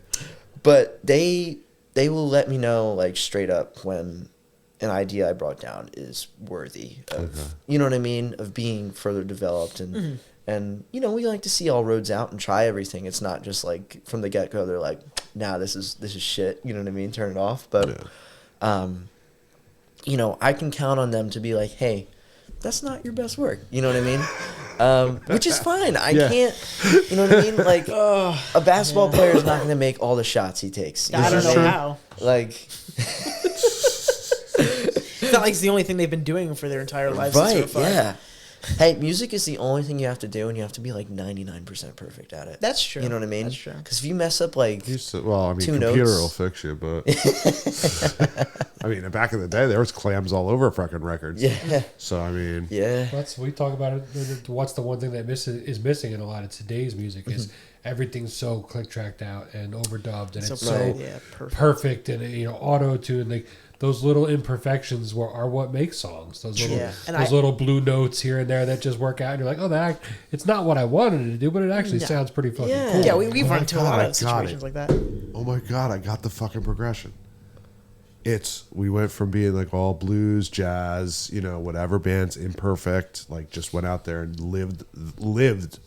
But they will let me know like straight up when an idea I brought down is worthy of, you know what I mean, of being further developed and we like to see all roads out and try everything. It's not just like from the get go they're like, nah, this is shit. You know what I mean? Turn it off. But I can count on them to be like, hey, that's not your best work. You know what I mean? Which is fine. I Yeah. can't. You know what I mean? Like a basketball player is not going to make all the shots he takes. You I don't what know mean? how. Like It's not like it's the only thing they've been doing for their entire lives. since they were right? 5. Yeah. Hey, music is the only thing you have to do, and you have to be like 99% perfect at it. That's true. You know what I mean? That's true. Because if you mess up like Well, I mean, Two computer notes. will fix you, but I mean, back in the day, there was clams all over fucking records. yeah, So I mean, yeah, We talk about it. What's the one thing that is missing in a lot of today's music is everything's so click tracked out and overdubbed, and So it's Right. so yeah, perfect. perfect, and auto tune. Like those little imperfections are what make songs. Those little Yeah. And those I- little blue notes here and there that just work out. And you're like, oh, it's not what I wanted it to do, but it actually Yeah. sounds pretty fucking Yeah. cool. Yeah, we've run into a God, lot I of got situations it. like that. oh my god, I got the fucking progression. We went from being like all blues, jazz, whatever bands, imperfect, like just went out there and lived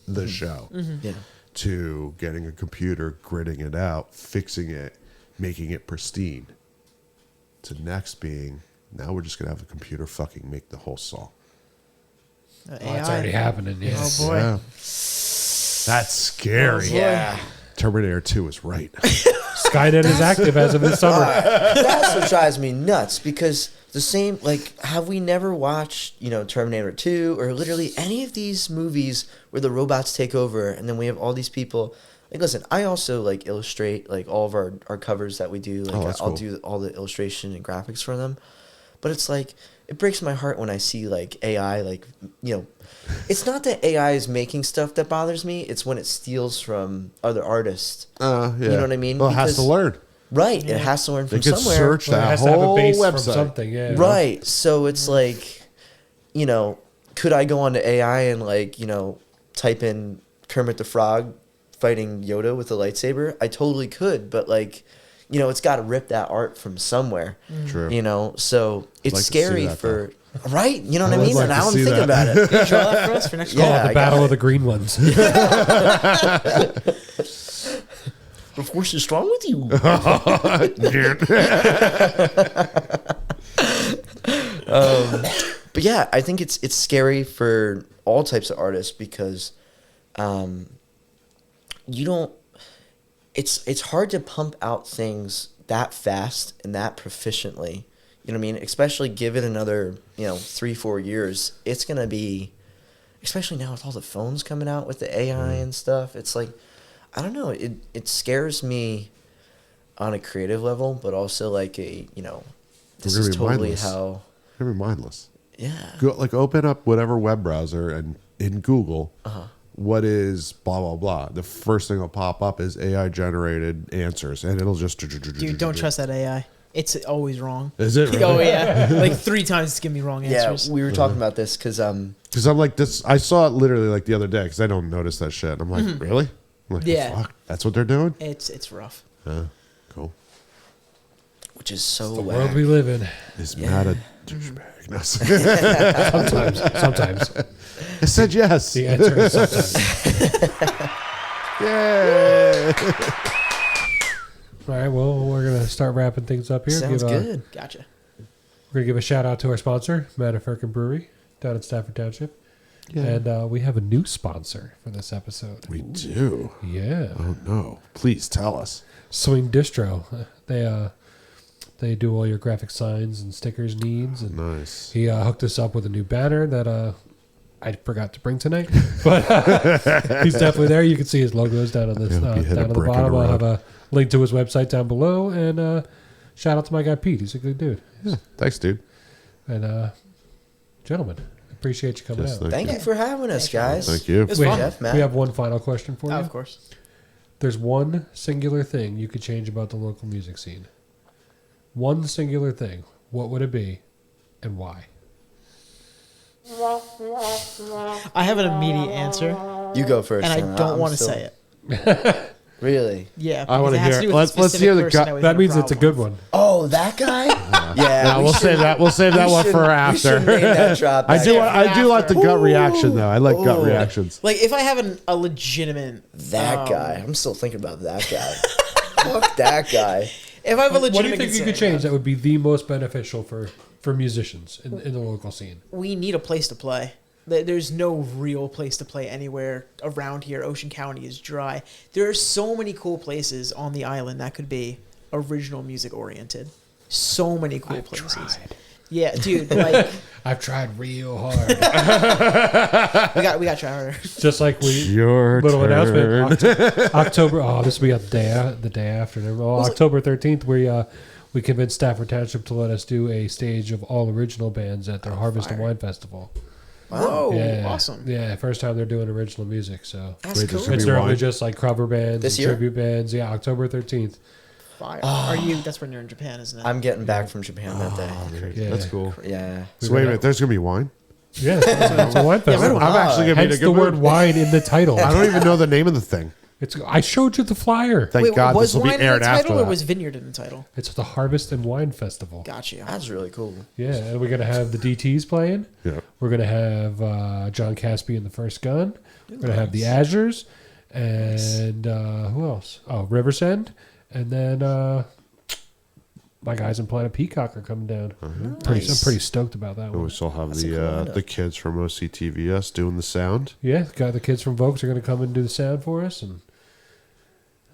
the show, yeah. to getting a computer, gritting it out, fixing it, making it pristine. To next being, now we're just gonna have a computer fucking make the whole song. Oh, it's already happening. Yeah. Oh boy. Yeah. That's scary. Yeah. Terminator 2 is right. Skynet is active as of this summer. That's what drives me nuts because the same, like, have we never watched, Terminator 2 or literally any of these movies where the robots take over and then we have all these people? Like, listen, I also, like, illustrate, like, all of our covers that we do. Like, that's I'll cool. do all the illustration and graphics for them. But it's like, it breaks my heart when I see, like, AI, like, it's not that AI is making stuff that bothers me. It's when it steals from other artists. Yeah. You know what I mean? Well, it has to Because- learn. Right. It has to learn They from could somewhere. search Well, it that has to have a whole base from website. something. Yeah. Right. So it's like, could I go onto AI and type in Kermit the Frog fighting Yoda with a lightsaber? I totally could, but it's got to rip that art from somewhere. True. So it's like to see scary that, for right. You know what I I would mean? like And to now I'm see thinking that. about it. Can you draw that for us for next Yeah. Call it I the got Battle it. of the Green Ones. The force is strong with you. But yeah, I think it's scary for all types of artists because you don't. It's hard to pump out things that fast and that proficiently. You know what I mean? Especially give it another 3-4 years. It's gonna be, especially now with all the phones coming out with the AI and stuff. It's like, I don't know. It scares me on a creative level, but also like this gonna is be totally mindless. how. Never mindless. Yeah. Go, open up whatever web browser and in Google, what is blah blah blah. The first thing that'll pop up is AI generated answers, and it'll just. Dude, don't trust that AI. It's always wrong. Is it? Really? Oh yeah, like 3 times it's giving me wrong Yeah, answers. we were talking about this because Because I'm like this. I saw it literally like the other day because I don't notice that shit. I'm like, really? I'm like, Yeah. fuck, that's what they're doing. It's rough. Cool. which is so The whack. world we live in. Is Yeah. Matt a douchebag? No. Sometimes. I said yes. The answer is sometimes. Yay! All right, well, we're going to start wrapping things up here. Sounds Give, good. Gotcha. We're going to give a shout out to our sponsor, Manafirkin Brewery, down in Stafford Township. Yeah. And we have a new sponsor for this episode. We do. Yeah. Oh no! Please tell us. Swing Distro. They do all your graphic signs and stickers needs. And Nice. he hooked us up with a new banner that I forgot to bring tonight. But he's definitely there. You can see his logos down on this Yeah, you hit down a on the brick in bottom. the I'll have road. a link to his website down below. And shout out to my guy Pete. He's a good dude. Yeah. Thanks, dude. And gentlemen, appreciate you coming Yes, out. Thank you for having us, guys. Thank you. It was We, fun. Jeff, Matt. we have one final question for Oh, you. of course. There's one singular thing you could change about the local music scene. One singular thing. What would it be, and why? I have an immediate answer, You go first. and I Sam. don't I'm want to still- say it. Really? Yeah, I wanna because it has hear- to do with a let's specific hear the person gut- we've That had a means it's a problem good one. Oh, that guy? Yeah. Yeah, we'll save that. We'll save that one for after. I do. I do like the gut reaction though. I like gut Ooh. reactions. Like if I have a legitimate That guy. I'm still thinking about that guy. Fuck that guy. If I have a What do you legitimate think you concern, could change that would be the most beneficial for for musicians in the local scene. We need a place to play. There's no real place to play anywhere around here. Ocean County is dry. There are so many cool places on the island that could be original music oriented. So many cool places. Tried. Yeah, dude. Like I've tried real hard. we got to try harder. Just like we Your little turn. announcement. October. Oh, this will be the day after. Well, October 13th. We convinced Stafford Township to let us do a stage of all original bands at their Harvest and Wine Festival. Whoa, Yeah, awesome. Yeah, first time they're doing original music. So That's Wait, cool. this would it's be normally wine? just like cover bands, This and year? tribute bands. Yeah, October 13th. Fire. Are you? That's when you're in Japan, isn't it? I'm getting back from Japan that day. Yeah. That's cool. Yeah. So wait a minute. There's gonna be wine. Yeah, it's a wine festival. I'm actually gonna be in a Hence good the word mood. wine in the title. I don't even know the name of the thing. I showed you the flyer. Thank Wait, God was this will be wine aired in the after title that. or was vineyard in the title? It's the Harvest and Wine Festival. Gotcha. That's really cool. Yeah, and we're gonna have the DTs playing. Yeah. We're gonna have John Caspi and the First Gun. We're gonna have the Azures, and who else? Oh, Riversend, and then my guys in Planet Peacock are coming down. I'm pretty stoked about that And we one. still have That's a cool lineup. the kids from OCTVS doing the sound. Yeah, got the kids from Vokes are gonna come and do the sound for us, and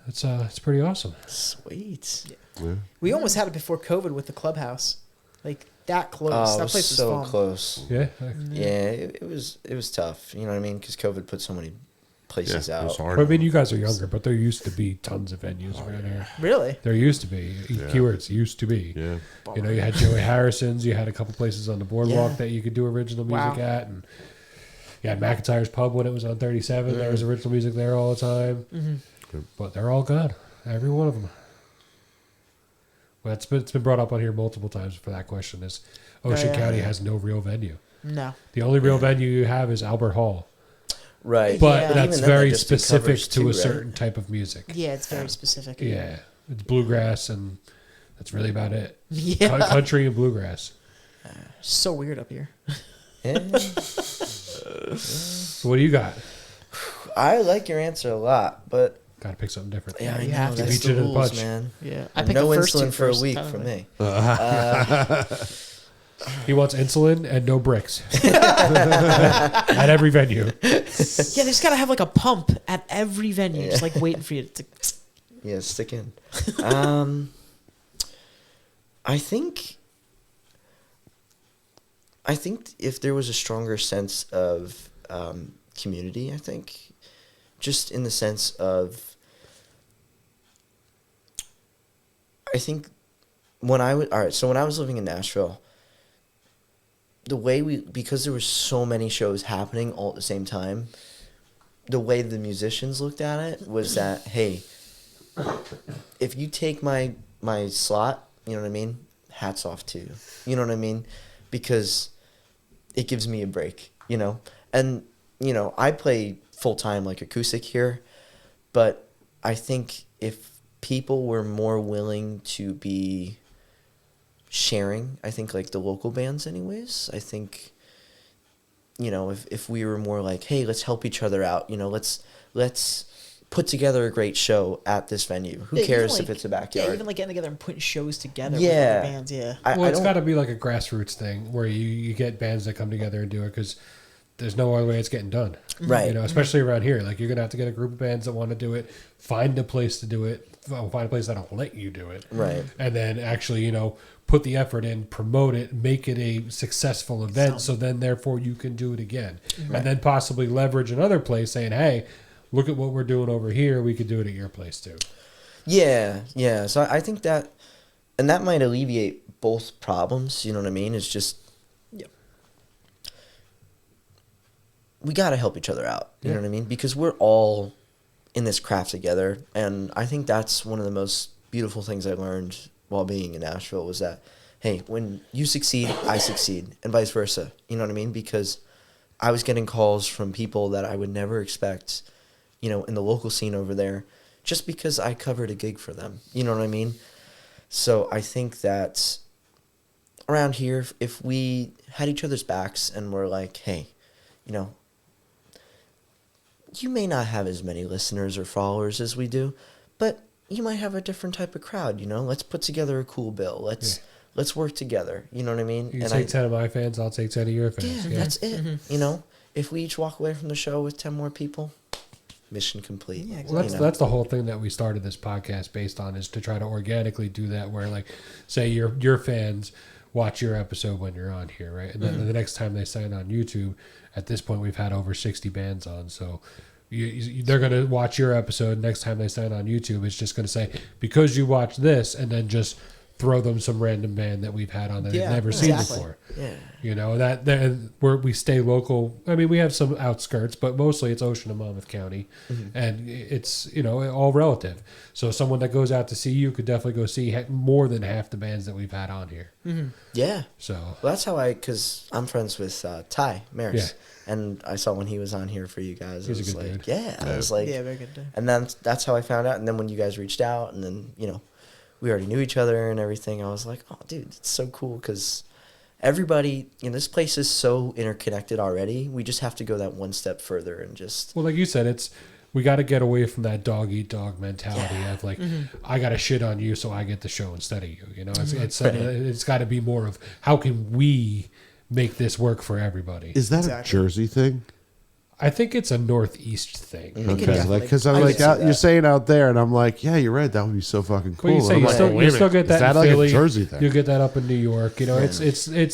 it's pretty awesome. Sweet. Yeah. We almost had it before COVID with the clubhouse, like that close. Oh, it that was place was so fun. close. Yeah, Yeah, it was tough. You know what I mean? Because COVID put so many places Yeah, it was out. hard. I mean, you guys are younger, but there used to be tons of venues around here. Really? There used to be. Keywords used to be. Yeah. You know, you had Joey Harrison's. You had a couple places on the boardwalk Yeah. that you could do original music Wow. at, and you had McIntyre's Pub when it was on 37. There was original music there all the time. But they're all gone, every one of them. Well, it's been brought up on here multiple times for that question. Is Ocean Yeah. County has no real venue. No. The only real venue you have is Albert Hall, Right. but Yeah. that's Even then, very they just do specific covers to too, a right? certain type of music. Yeah, it's very specific. Yeah, it's bluegrass, and that's really about it. Yeah. Country and bluegrass. So weird up here. Yeah. So what do you got? I like your answer a lot, but Got to pick something different. yeah, I you know, have to. that's Beat you the to the rules, punch. man. Yeah. I And picked no the first two insulin for a first, week kind of from thing. me. He wants insulin and no bricks at every venue. Yeah, they just gotta have like a pump at every venue, just like waiting for you to. Yeah, stick in. I think if there was a stronger sense of community, I think, just in the sense of, I think when I was living in Nashville, the way because there were so many shows happening all at the same time, the way the musicians looked at it was that, hey, if you take my slot, you know what I mean? Hats off to you. You know what I mean? Because it gives me a break, you know? And, you know, I play full-time like acoustic here, but I think if people were more willing to be sharing, I think like the local bands anyways, I think, you know, if we were more like, hey, let's help each other out, you know, let's put together a great show at this venue. Who Yeah, cares even if like- it's a backyard? Yeah, even like getting together and putting shows together with Yeah. other bands. Yeah. Well, I it's don't- got to be like a grassroots thing where you get bands that come together and do it because there's no other way it's getting done. Right. You know, especially around here. Like, you're going to have to get a group of bands that want to do it, find a place to do it, find a place that'll let you do it. Right. And then actually, you know, put the effort in, promote it, make it a successful event so then therefore you can do it again. And then possibly leverage another place saying, hey, look at what we're doing over here. We could do it at your place too. Yeah. So I think that, and that might alleviate both problems, you know what I mean? It's just, Yep. we got to help each other out, you Yeah. know what I mean? Because we're all in this craft together. And I think that's one of the most beautiful things I learned while being in Nashville was that, hey, when you succeed, I succeed, and vice versa. You know what I mean? Because I was getting calls from people that I would never expect, you know, in the local scene over there, just because I covered a gig for them. You know what I mean? So I think that around here, if we had each other's backs and we're like, hey, you know, you may not have as many listeners or followers as we do, but you might have a different type of crowd, you know? Let's put together a cool bill. let's work together. You know what I mean? You And take 10 of my fans, I'll take 10 of your fans. yeah, that's it. You know, if we each walk away from the show with 10 more people, mission complete. Yeah, Well, you know? that's the whole thing that we started this podcast based on, is to try to organically do that, where, like, say your fans watch your episode when you're on here, right? And then the next time they sign on YouTube, at this point we've had over 60 bands on, so they're going to watch your episode. Next time they sign on YouTube, it's just going to say, because you watch this, and then just throw them some random band that we've had on that they've Yeah, never seen exactly. before. Yeah. You know, that we stay local. I mean, we have some outskirts, but mostly it's Ocean and Monmouth County, and it's, you know, all relative. So someone that goes out to see you could definitely go see more than half the bands that we've had on here. Yeah. So Well, that's how because I'm friends with Ty Maris, and I saw when he was on here for you guys. He's a I was good like, dude. yeah, I was like, Yeah, very good. and then that's how I found out. And then when you guys reached out, and then we already knew each other and everything. I was like, oh, dude, it's so cool because everybody, this place is so interconnected already. We just have to go that one step further and just. well, like you said, we got to get away from that dog eat dog mentality of like, I got to shit on you so I get the show instead of you. You know, it's got to be more of, how can we make this work for everybody? Is that Exactly. a Jersey thing? I think it's a Northeast thing. It can Okay, definitely- like because I'm I like can see out, you're that. saying out there, and I'm like, yeah, you're right. That would be so fucking cool. Well, you say And you I'm still, like, wait you a still minute, get that is that in like Philly. a Jersey thing? You get that up in New York. You know, it's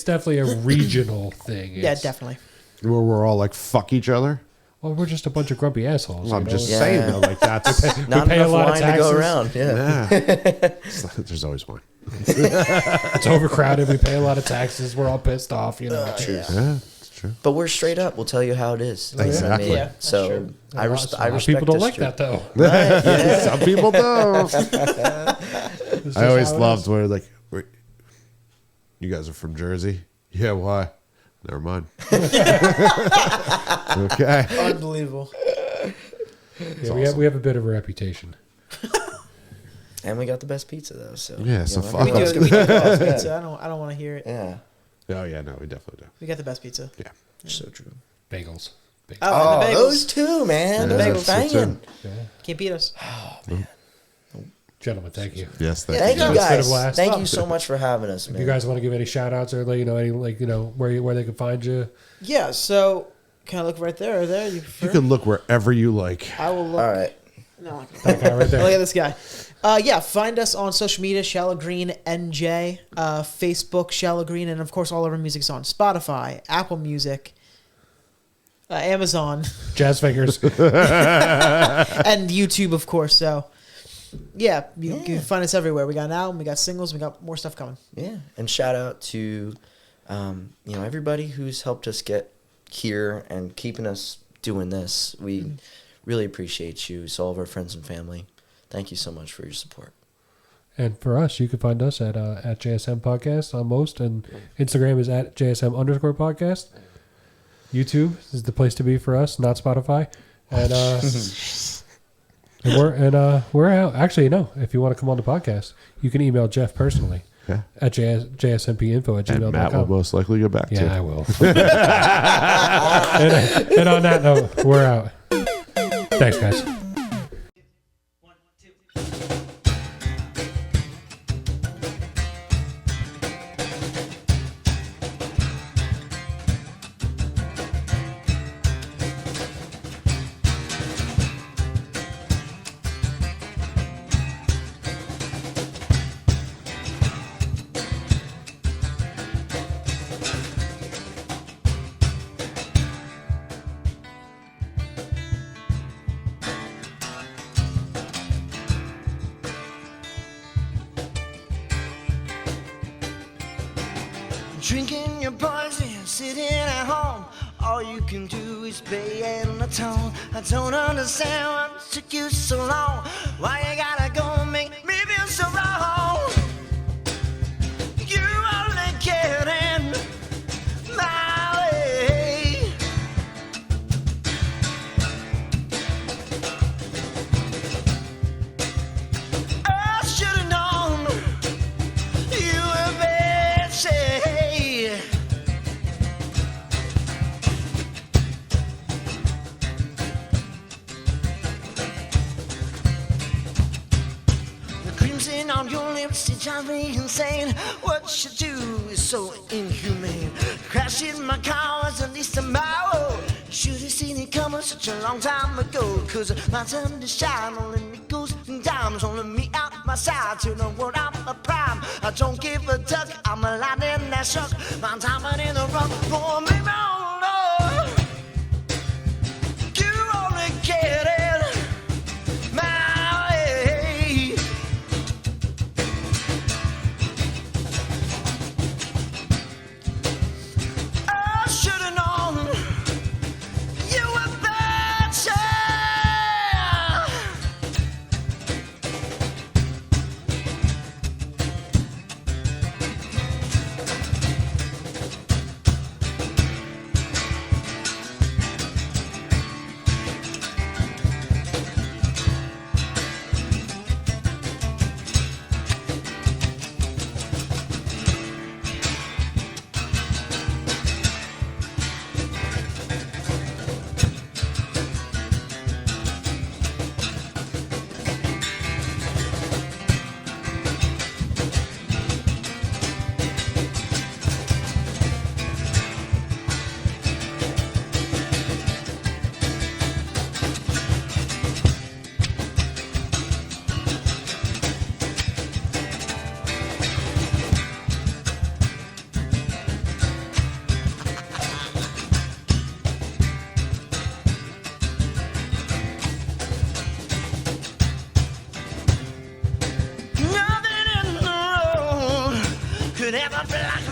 definitely a regional thing. Yeah, It's- definitely. Where we're all like fuck each other. Well, we're just a bunch of grumpy assholes. Well, I'm you know? just Yeah. saying though, like that's Not pay a enough lot of wine to go taxes. around. Yeah. yeah. There's always one. It's overcrowded. We pay a lot of taxes. We're all pissed off. You know. Yeah, it's true. But we're straight up. We'll tell you how it is. You know what I Exactly. mean? Yeah, that's so true. I, A lot I of respect people don't the like street. that though. Right, yeah. Some people don't. It's just I always how it loved is. when like, wait, you guys are from Jersey? Yeah, why? Never mind. Okay. Unbelievable. Yeah, we have a bit of a reputation. And we got the best pizza though. So Yeah, so fuck We us. do. We got the best pizza. I don't want to hear it. Yeah. Oh yeah, no, we definitely do. We got the best pizza. Yeah. So true. Bagels. Bagels. Oh, and the bagels. those two, man. Yeah, Those are that's so banging. Yeah. Can't beat us. Gentlemen, thank you. Yes, Thank Yeah, you it's been a guys. blast. Thank you so much for having us, If man. you guys want to give any shout outs or any where they can find you. Yeah. So can I look right there or there? You, You prefer? can look wherever you like. I will look. All right. No. That guy right Look at there. this guy. Yeah, find us on social media, Shallow Green NJ, Facebook, Shallow Green, and of course all of our music's on Spotify, Apple Music, Amazon, Jazz fingers. and YouTube, of course. So, yeah, you can find us everywhere. We got an album, we got singles, we got more stuff coming. Yeah, and shout out to, everybody who's helped us get here and keeping us doing this. We really appreciate you. So all of our friends and family, thank you so much for your support. And for us, you can find us at JSM Podcast on most, and Instagram is at JSM_podcast. YouTube is the place to be for us, not Spotify. And we're out. Actually, no. If you want to come on the podcast, you can email Jeff personally Yeah. at jsmpinfo@gmail.com. And Matt will most likely get back to Yeah, I you. will. and on that note, we're out. Thanks, guys. Drinking your poison, sitting at home. All you can do is pay in the tone. I don't understand what took you so long. Why you gotta go and make me feel so wrong? You only cared in my way. I should've known you were busy. lips, they drive me insane. What you do is so inhumane. Crashing my car was at least a mile. Should have seen it coming such a long time ago. Cause my time to shine only nickels and dimes. Only me out my side to the world I'm a prime. I don't give a duck, I'm a lightning that struck. My diamond in the rough, boy, make me on love. You only get it my way. I should've known you were better. Nothing in the road could ever be like